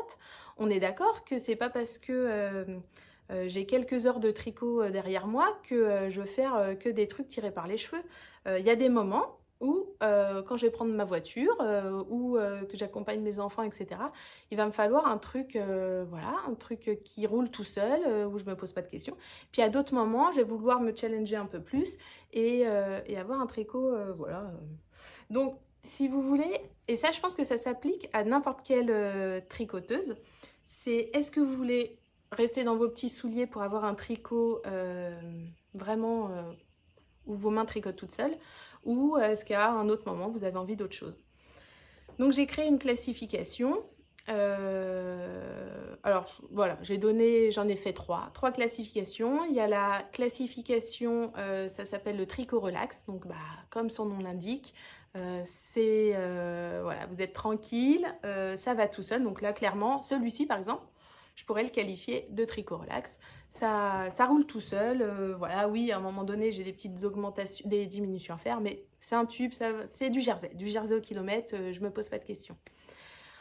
On est d'accord que c'est pas parce que... j'ai quelques heures de tricot derrière moi que je veux faire que des trucs tirés par les cheveux. Il y a des moments où, quand je vais prendre ma voiture ou que j'accompagne mes enfants, etc., il va me falloir un truc, voilà, un truc qui roule tout seul, où je me pose pas de questions. Puis à d'autres moments, je vais vouloir me challenger un peu plus et avoir un tricot, voilà. Donc, si vous voulez, et ça, je pense que ça s'applique à n'importe quelle tricoteuse, c'est est-ce que vous voulez rester dans vos petits souliers pour avoir un tricot vraiment où vos mains tricotent toutes seules, ou est-ce qu'à un autre moment vous avez envie d'autre chose? Donc j'ai créé une classification. Alors voilà, j'en ai fait trois classifications. Il y a la classification, ça s'appelle le tricot relax, donc bah, comme son nom l'indique, voilà, vous êtes tranquille, ça va tout seul. Donc là clairement, celui-ci par exemple, je pourrais le qualifier de tricot relax. Ça roule tout seul. Voilà, oui, à un moment donné, j'ai des petites augmentations, des diminutions à faire, mais c'est un tube, c'est du jersey au kilomètre, je me pose pas de questions.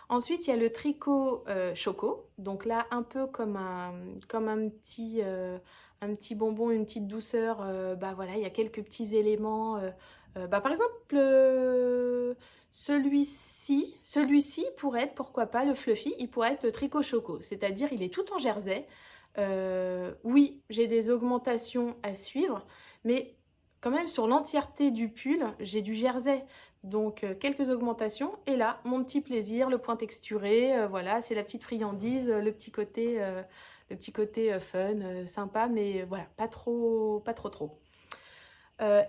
Ensuite, il y a le tricot choco. Donc là, un peu comme un petit bonbon, une petite douceur. Bah voilà, il y a quelques petits éléments. Bah, par exemple, Celui-ci pourrait être, pourquoi pas, le fluffy, il pourrait être tricot choco, c'est-à-dire il est tout en jersey. Oui, j'ai des augmentations à suivre, mais quand même sur l'entièreté du pull, j'ai du jersey. Donc quelques augmentations, et là, mon petit plaisir, le point texturé, voilà, c'est la petite friandise, le petit côté fun, sympa, mais voilà, pas trop.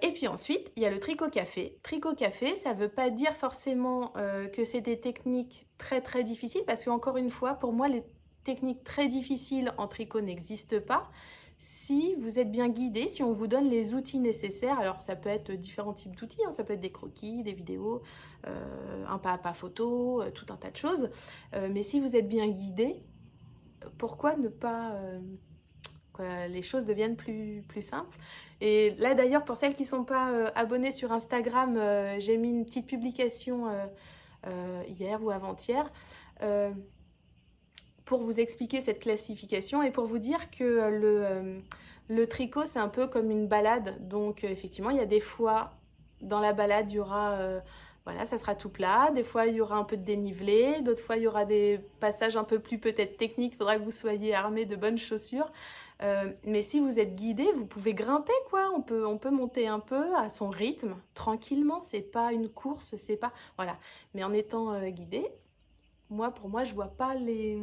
Et puis ensuite, il y a le tricot café. Tricot café, ça ne veut pas dire forcément que c'est des techniques très très difficiles, parce qu'encore une fois, pour moi, les techniques très difficiles en tricot n'existent pas. Si vous êtes bien guidé, si on vous donne les outils nécessaires, alors ça peut être différents types d'outils, hein, ça peut être des croquis, des vidéos, un pas à pas photo, tout un tas de choses. Mais si vous êtes bien guidé, pourquoi ne pas... les choses deviennent plus simples. Et là d'ailleurs, pour celles qui ne sont pas abonnées sur Instagram, j'ai mis une petite publication hier ou avant-hier pour vous expliquer cette classification et pour vous dire que le tricot, c'est un peu comme une balade. Donc effectivement, il y a des fois, dans la balade, il y aura... voilà, ça sera tout plat. Des fois, il y aura un peu de dénivelé. D'autres fois, il y aura des passages un peu plus peut-être techniques. Il faudra que vous soyez armés de bonnes chaussures. Mais si vous êtes guidé, vous pouvez grimper, quoi. On peut monter un peu à son rythme, tranquillement. C'est pas une course, c'est pas... Voilà. Mais en étant guidé, pour moi, je vois pas les...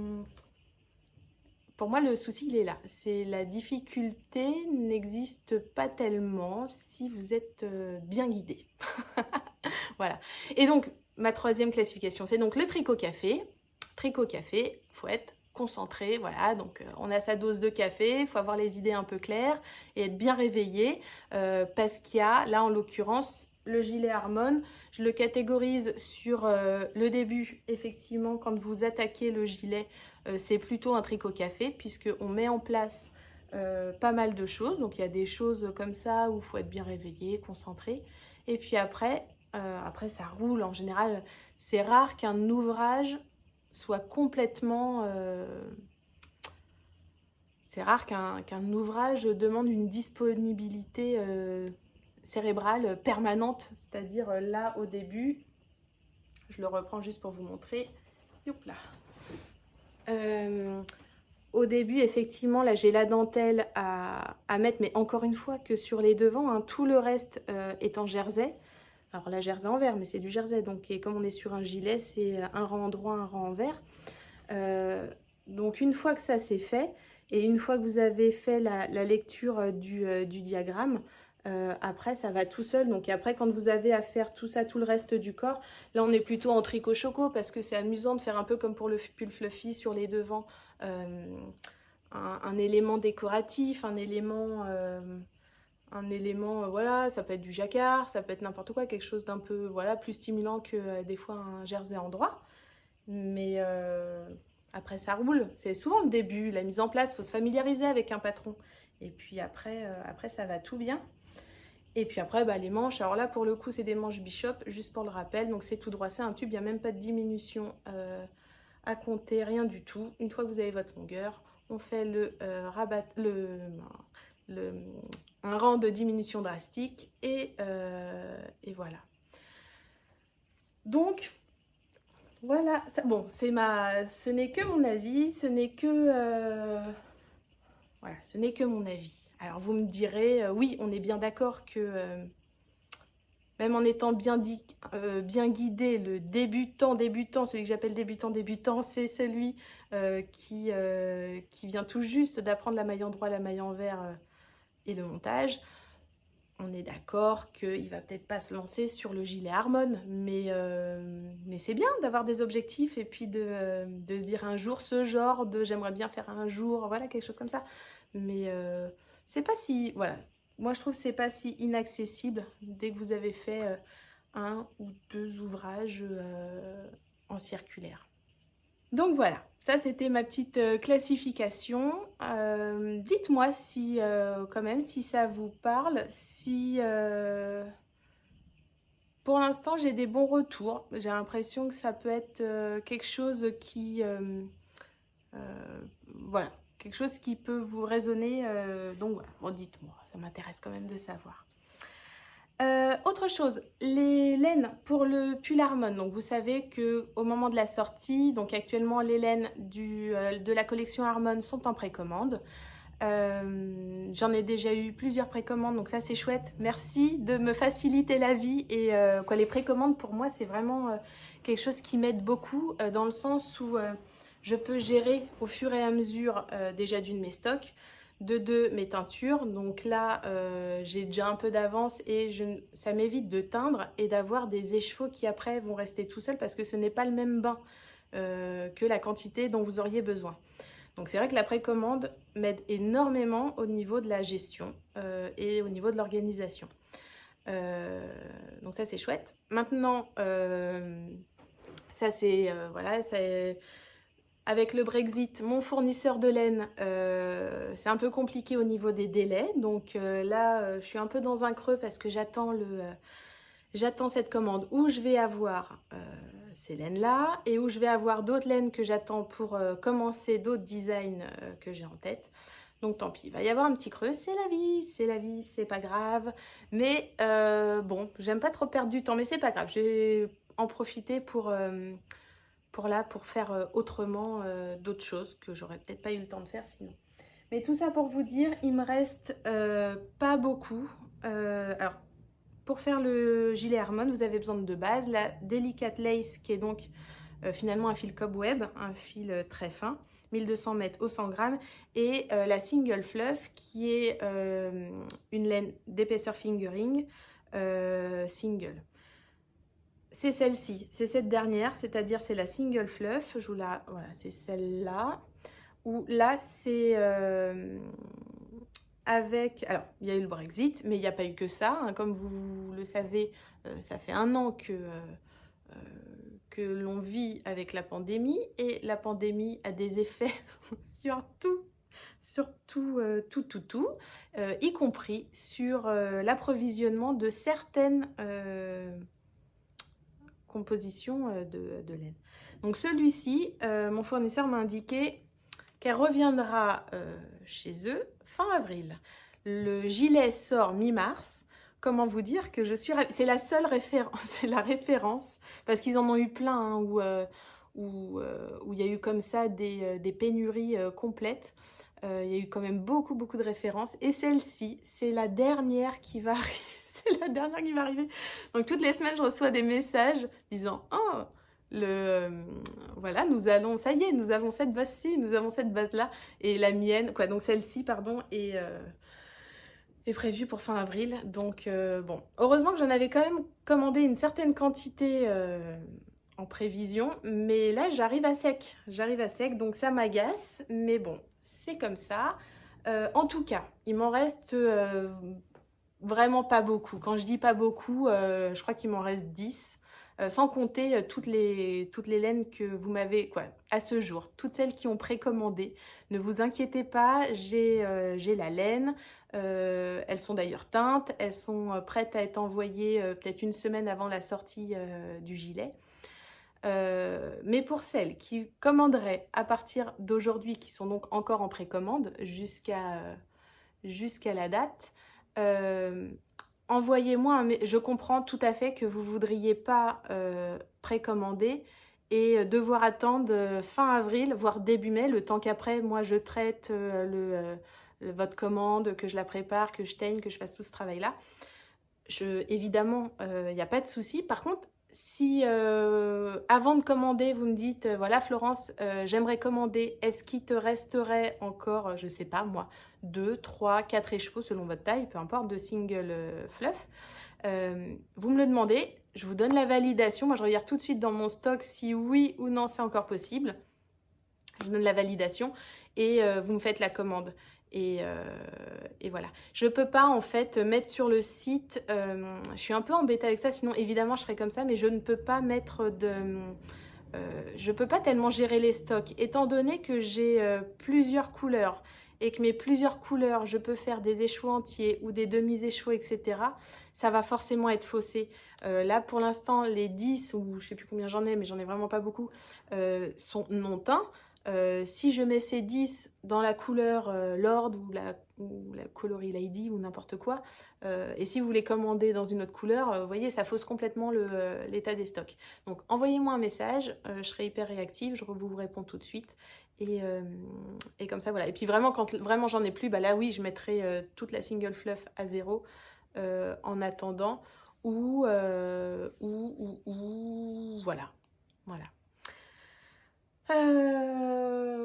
Pour moi, le souci, il est là. C'est la difficulté n'existe pas tellement si vous êtes bien guidé. Voilà. Et donc, ma troisième classification, c'est donc le tricot café. Tricot café, il faut être concentré, voilà. Donc, on a sa dose de café, il faut avoir les idées un peu claires et être bien réveillé parce qu'il y a, là en l'occurrence, le gilet Harmon. Je le catégorise sur le début. Effectivement, quand vous attaquez le gilet, c'est plutôt un tricot café puisqu'on met en place pas mal de choses. Donc, il y a des choses comme ça où il faut être bien réveillé, concentré. Et puis après ça roule en général. C'est rare qu'un ouvrage soit complètement... c'est rare qu'un ouvrage demande une disponibilité cérébrale permanente. C'est-à-dire là au début, je le reprends juste pour vous montrer. Youpla. Au début, effectivement, là j'ai la dentelle à mettre, mais encore une fois que sur les devants, hein, tout le reste est en jersey. Alors la jersey en vert, mais c'est du jersey, donc et comme on est sur un gilet, c'est un rang en droit, un rang en vert. Donc une fois que ça c'est fait, et une fois que vous avez fait la lecture du diagramme, après ça va tout seul. Donc après quand vous avez à faire tout ça, tout le reste du corps, là on est plutôt en tricot choco parce que c'est amusant de faire un peu comme pour le pull fluffy sur les devants, un élément décoratif, un élément, voilà, ça peut être du jacquard, ça peut être n'importe quoi, quelque chose d'un peu, voilà, plus stimulant que des fois un jersey en droit. Mais après ça roule, c'est souvent le début, la mise en place, il faut se familiariser avec un patron. Et puis après ça va tout bien. Et puis après, les manches, alors là pour le coup c'est des manches Bishop, juste pour le rappel, donc c'est tout droit, c'est un tube, il n'y a même pas de diminution à compter, rien du tout. Une fois que vous avez votre longueur, on fait un rang de diminution drastique et voilà. Donc voilà, ça, bon, ce n'est que mon avis, ce n'est que voilà, ce n'est que mon avis. Alors vous me direz, oui, on est bien d'accord que même en étant bien guidé, le débutant, celui que j'appelle débutant, c'est celui qui vient tout juste d'apprendre la maille en droit, la maille en vert et le montage. On est d'accord qu'il va peut-être pas se lancer sur le gilet Harmon, mais c'est bien d'avoir des objectifs et puis de se dire un jour ce genre de j'aimerais bien faire un jour, voilà, quelque chose comme ça. Mais c'est pas si, voilà, moi je trouve que c'est pas si inaccessible dès que vous avez fait un ou deux ouvrages en circulaire. Donc voilà, ça c'était ma petite classification. Dites-moi si quand même si ça vous parle, si pour l'instant j'ai des bons retours. J'ai l'impression que ça peut être quelque chose qui voilà, quelque chose qui peut vous résonner. Donc voilà, bon dites-moi, ça m'intéresse quand même de savoir. Autre chose, les laines pour le pull Harmon. Donc vous savez que au moment de la sortie, donc actuellement les laines de la collection Harmon sont en précommande. J'en ai déjà eu plusieurs précommandes, donc ça c'est chouette. Merci de me faciliter la vie. Et les précommandes pour moi c'est vraiment quelque chose qui m'aide beaucoup dans le sens où je peux gérer au fur et à mesure déjà d'une mes stocks, de deux mes teintures. Donc là j'ai déjà un peu d'avance et ça m'évite de teindre et d'avoir des écheveaux qui après vont rester tout seuls parce que ce n'est pas le même bain que la quantité dont vous auriez besoin. Donc c'est vrai que la précommande m'aide énormément au niveau de la gestion et au niveau de l'organisation. Donc ça c'est chouette. Maintenant, ça c'est voilà, avec le Brexit, mon fournisseur de laine, c'est un peu compliqué au niveau des délais. Donc là, je suis un peu dans un creux parce que j'attends cette commande où je vais avoir ces laines-là et où je vais avoir d'autres laines que j'attends pour commencer d'autres designs que j'ai en tête. Donc tant pis, il va y avoir un petit creux, c'est la vie, c'est pas grave. Mais bon, j'aime pas trop perdre du temps, mais c'est pas grave. Je vais en profiter pour faire autrement d'autres choses que j'aurais peut-être pas eu le temps de faire sinon. Mais tout ça pour vous dire, il me reste pas beaucoup. Alors, pour faire le gilet Harmon, vous avez besoin de deux bases. La Delicate Lace, qui est donc finalement un fil cobweb, un fil très fin, 1200 mètres au 100 grammes. Et la Single Fluff, qui est une laine d'épaisseur fingering single. C'est celle-ci, c'est cette dernière, c'est-à-dire c'est la Single Fluff. Voilà, c'est celle-là. Où là, c'est... alors il y a eu le Brexit, mais il n'y a pas eu que ça, hein. Comme vous le savez, ça fait un an que l'on vit avec la pandémie, et la pandémie a des effets sur tout, y compris sur l'approvisionnement de certaines compositions de laine. Donc celui-ci, mon fournisseur m'a indiqué qu'elle reviendra chez eux fin avril. Le gilet sort mi-mars. Comment vous dire que je suis... C'est la seule référence, c'est la référence, parce qu'ils en ont eu plein, hein, où il y a eu comme ça des pénuries complètes. Il y a eu quand même beaucoup de références. Et celle-ci, c'est la dernière qui va arriver. C'est la dernière qui va arriver. Donc toutes les semaines, je reçois des messages disant « Oh !» voilà, ça y est, nous avons cette base-ci, nous avons cette base-là, et la mienne, donc celle-ci, pardon, est prévue pour fin avril. Donc, bon, heureusement que j'en avais quand même commandé une certaine quantité en prévision, mais là, j'arrive à sec, donc ça m'agace, mais bon, c'est comme ça. En tout cas, il m'en reste vraiment pas beaucoup. Quand je dis pas beaucoup, je crois qu'il m'en reste 10. Sans compter toutes les laines que vous m'avez, à ce jour, toutes celles qui ont précommandé. Ne vous inquiétez pas, j'ai la laine. Elles sont d'ailleurs teintes, elles sont prêtes à être envoyées peut-être une semaine avant la sortie du gilet. Mais pour celles qui commanderaient à partir d'aujourd'hui, qui sont donc encore en précommande jusqu'à la date, envoyez-moi je comprends tout à fait que vous ne voudriez pas précommander et devoir attendre fin avril, voire début mai, le temps qu'après, moi, je traite votre commande, que je la prépare, que je teigne, que je fasse tout ce travail-là. Évidemment, il n'y a pas de souci. Par contre, si avant de commander, vous me dites, voilà Florence, j'aimerais commander, est-ce qu'il te resterait encore, je sais pas moi, 2, 3, 4 écheveaux selon votre taille, peu importe, de single fluff, vous me le demandez, je vous donne la validation. Moi je regarde tout de suite dans mon stock si oui ou non c'est encore possible. Je vous donne la validation et vous me faites la commande. Et voilà. Je peux pas en fait mettre sur le site, je suis un peu embêtée avec ça, sinon évidemment je serais comme ça, mais je ne peux pas mettre je peux pas tellement gérer les stocks, étant donné que j'ai plusieurs couleurs et que mes plusieurs couleurs, je peux faire des écheveaux entiers ou des demi-écheveaux, etc. Ça va forcément être faussé. Là pour l'instant les 10, ou je sais plus combien j'en ai, mais j'en ai vraiment pas beaucoup, sont non teints. Si je mets ces 10 dans la couleur Lord ou la Coloris Lady ou n'importe quoi, et si vous les commandez dans une autre couleur, vous voyez, ça fausse complètement l'état des stocks. Donc envoyez-moi un message, je serai hyper réactive, je vous réponds tout de suite. Et comme ça, voilà. Et puis vraiment, quand vraiment j'en ai plus, bah là oui, je mettrai toute la single fluff à 0 en attendant. Ou voilà. Voilà.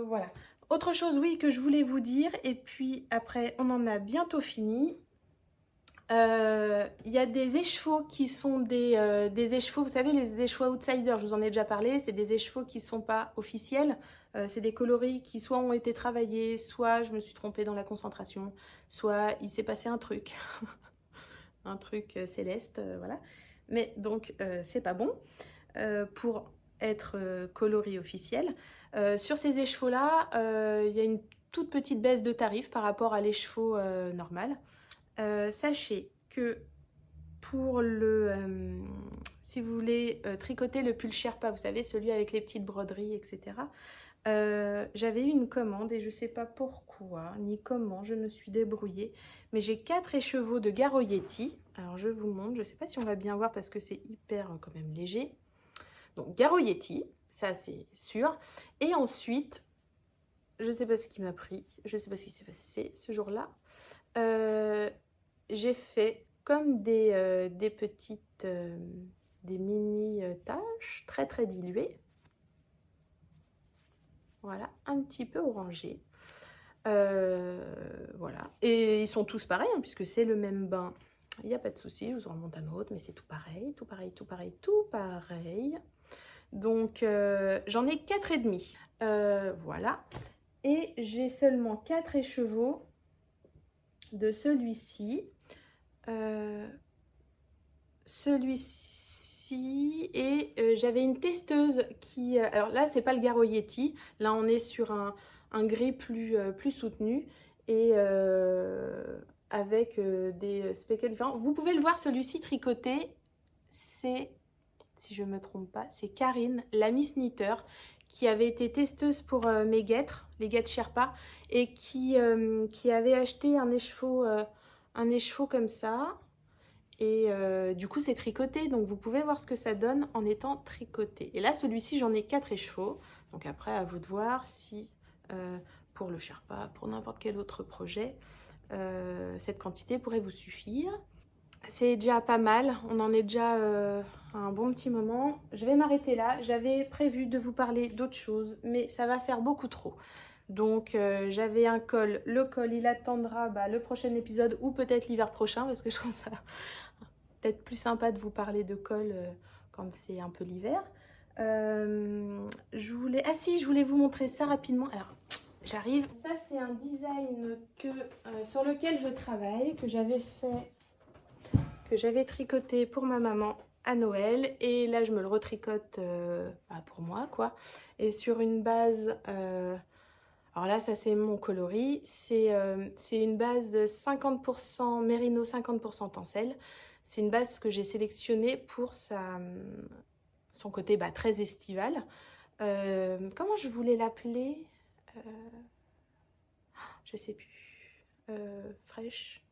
Voilà. Autre chose, oui, que je voulais vous dire, et puis après, on en a bientôt fini. Il y a des écheveaux qui sont des écheveaux, vous savez, les écheveaux outsiders, je vous en ai déjà parlé, c'est des écheveaux qui ne sont pas officiels. C'est des coloris qui soit ont été travaillés, soit je me suis trompée dans la concentration, soit il s'est passé un truc, un truc céleste, voilà. Mais donc, c'est pas bon pour être coloris officiel. Sur ces écheveaux-là, il y a une toute petite baisse de tarif par rapport à l'écheveau normal. Sachez que pour si vous voulez tricoter le pull Sherpa, vous savez, celui avec les petites broderies, etc. J'avais eu une commande et je ne sais pas pourquoi, ni comment, je me suis débrouillée. Mais j'ai 4 écheveaux de Garo Yeti. Alors je vous montre, je ne sais pas si on va bien voir parce que c'est hyper quand même léger. Donc Garo Yeti, ça c'est sûr. Et ensuite, je ne sais pas ce qui m'a pris, je ne sais pas ce qui s'est passé ce jour-là. J'ai fait comme des petites, des mini taches très très diluées. Voilà, un petit peu orangé. Voilà, et ils sont tous pareils, hein, puisque c'est le même bain. Il n'y a pas de souci, je vous en remonte un autre, mais c'est tout pareil, tout pareil, tout pareil, tout pareil. Donc, j'en ai 4,5. Voilà. Et j'ai seulement 4 écheveaux de celui-ci. Celui-ci. Et j'avais une testeuse qui... alors là, c'est pas le Garo Yeti. Là, on est sur un gris plus soutenu. Et avec des speckles différents. Vous pouvez le voir, celui-ci tricoté. C'est... si je ne me trompe pas, c'est Karine, la Miss Knitter, qui avait été testeuse pour mes guêtres, les guêtres Sherpa, et qui avait acheté un écheveau comme ça. Et du coup, c'est tricoté, donc vous pouvez voir ce que ça donne en étant tricoté. Et là, celui-ci, j'en ai 4 écheveaux. Donc après, à vous de voir si, pour le Sherpa, pour n'importe quel autre projet, cette quantité pourrait vous suffire. C'est déjà pas mal, on en est déjà à un bon petit moment. Je vais m'arrêter là, j'avais prévu de vous parler d'autre chose, mais ça va faire beaucoup trop. Donc j'avais un col, le col il attendra le prochain épisode ou peut-être l'hiver prochain, parce que je trouve ça peut-être plus sympa de vous parler de col quand c'est un peu l'hiver. Je voulais vous montrer ça rapidement. Alors, j'arrive. Ça c'est un design sur lequel je travaille, que j'avais fait... que j'avais tricoté pour ma maman à Noël, et là je me le retricote pour moi quoi, et sur une base alors là ça c'est mon coloris, c'est une base 50% mérino, 50% tencel. C'est une base que j'ai sélectionnée pour son côté très estival. Comment je voulais l'appeler, je sais plus, fresh,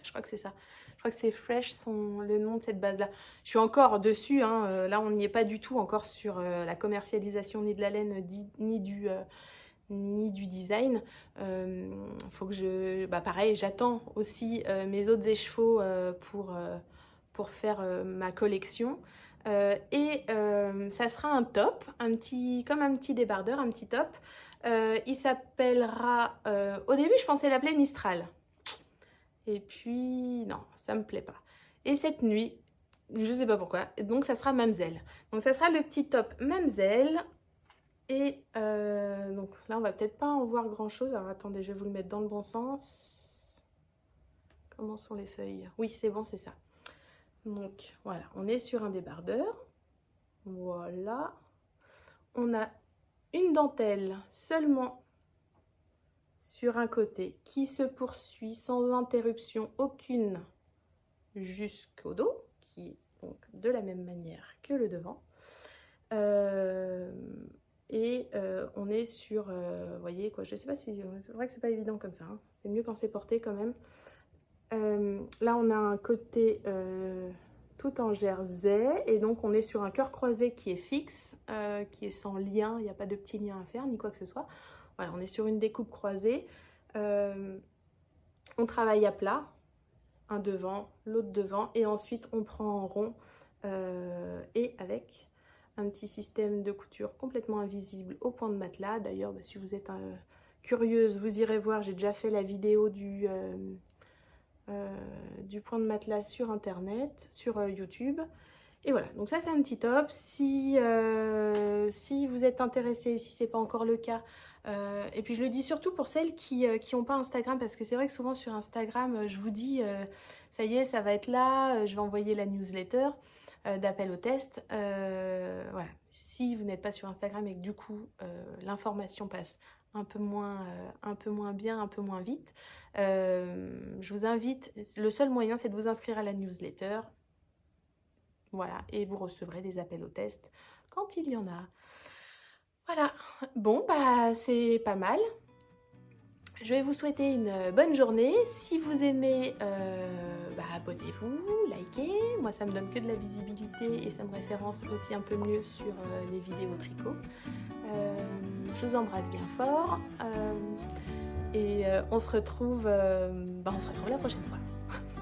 je crois que c'est ça. Je crois que c'est Fresh, le nom de cette base-là. Je suis encore dessus, hein, là on n'y est pas du tout encore sur la commercialisation ni de la laine ni du design. Faut que je... pareil, j'attends aussi mes autres écheveaux pour faire ma collection. Et ça sera un top, comme un petit débardeur, un petit top. Il s'appellera... au début, je pensais l'appeler Mistral. Et puis, non, ça me plaît pas. Et cette nuit, je sais pas pourquoi, donc ça sera Mamselle. Donc ça sera le petit top Mamselle. Et donc là, on va peut-être pas en voir grand-chose. Alors attendez, je vais vous le mettre dans le bon sens. Comment sont les feuilles? Oui, c'est bon, c'est ça. Donc voilà, on est sur un débardeur. Voilà. On a une dentelle seulement sur un côté qui se poursuit sans interruption aucune jusqu'au dos, qui est donc de la même manière que le devant. Et on est sur, vous voyez quoi, je sais pas si, c'est vrai que c'est pas évident comme ça, hein. C'est mieux quand c'est porté quand même. Là on a un côté tout en jersey et donc on est sur un cœur croisé qui est fixe, qui est sans lien, il n'y a pas de petits liens à faire ni quoi que ce soit. Voilà, on est sur une découpe croisée. On travaille à plat, un devant, l'autre devant, et ensuite on prend en rond et avec un petit système de couture complètement invisible au point de matelas. D'ailleurs, bah, si vous êtes curieuse, vous irez voir, j'ai déjà fait la vidéo du point de matelas sur internet, sur YouTube. Et voilà, donc ça c'est un petit top. Si vous êtes intéressé, si c'est pas encore le cas, et puis je le dis surtout pour celles qui n'ont pas Instagram, parce que c'est vrai que souvent sur Instagram, je vous dis, ça y est, ça va être là, je vais envoyer la newsletter d'appel au test. Voilà, si vous n'êtes pas sur Instagram et que du coup l'information passe un peu moins bien, un peu moins vite, je vous invite, le seul moyen c'est de vous inscrire à la newsletter. Voilà, et vous recevrez des appels au test quand il y en a. Voilà, bon, bah c'est pas mal. Je vais vous souhaiter une bonne journée. Si vous aimez, bah, abonnez-vous, likez. Moi, ça me donne que de la visibilité et ça me référence aussi un peu mieux sur les vidéos tricot. Je vous embrasse bien fort et on se retrouve la prochaine fois.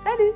Salut!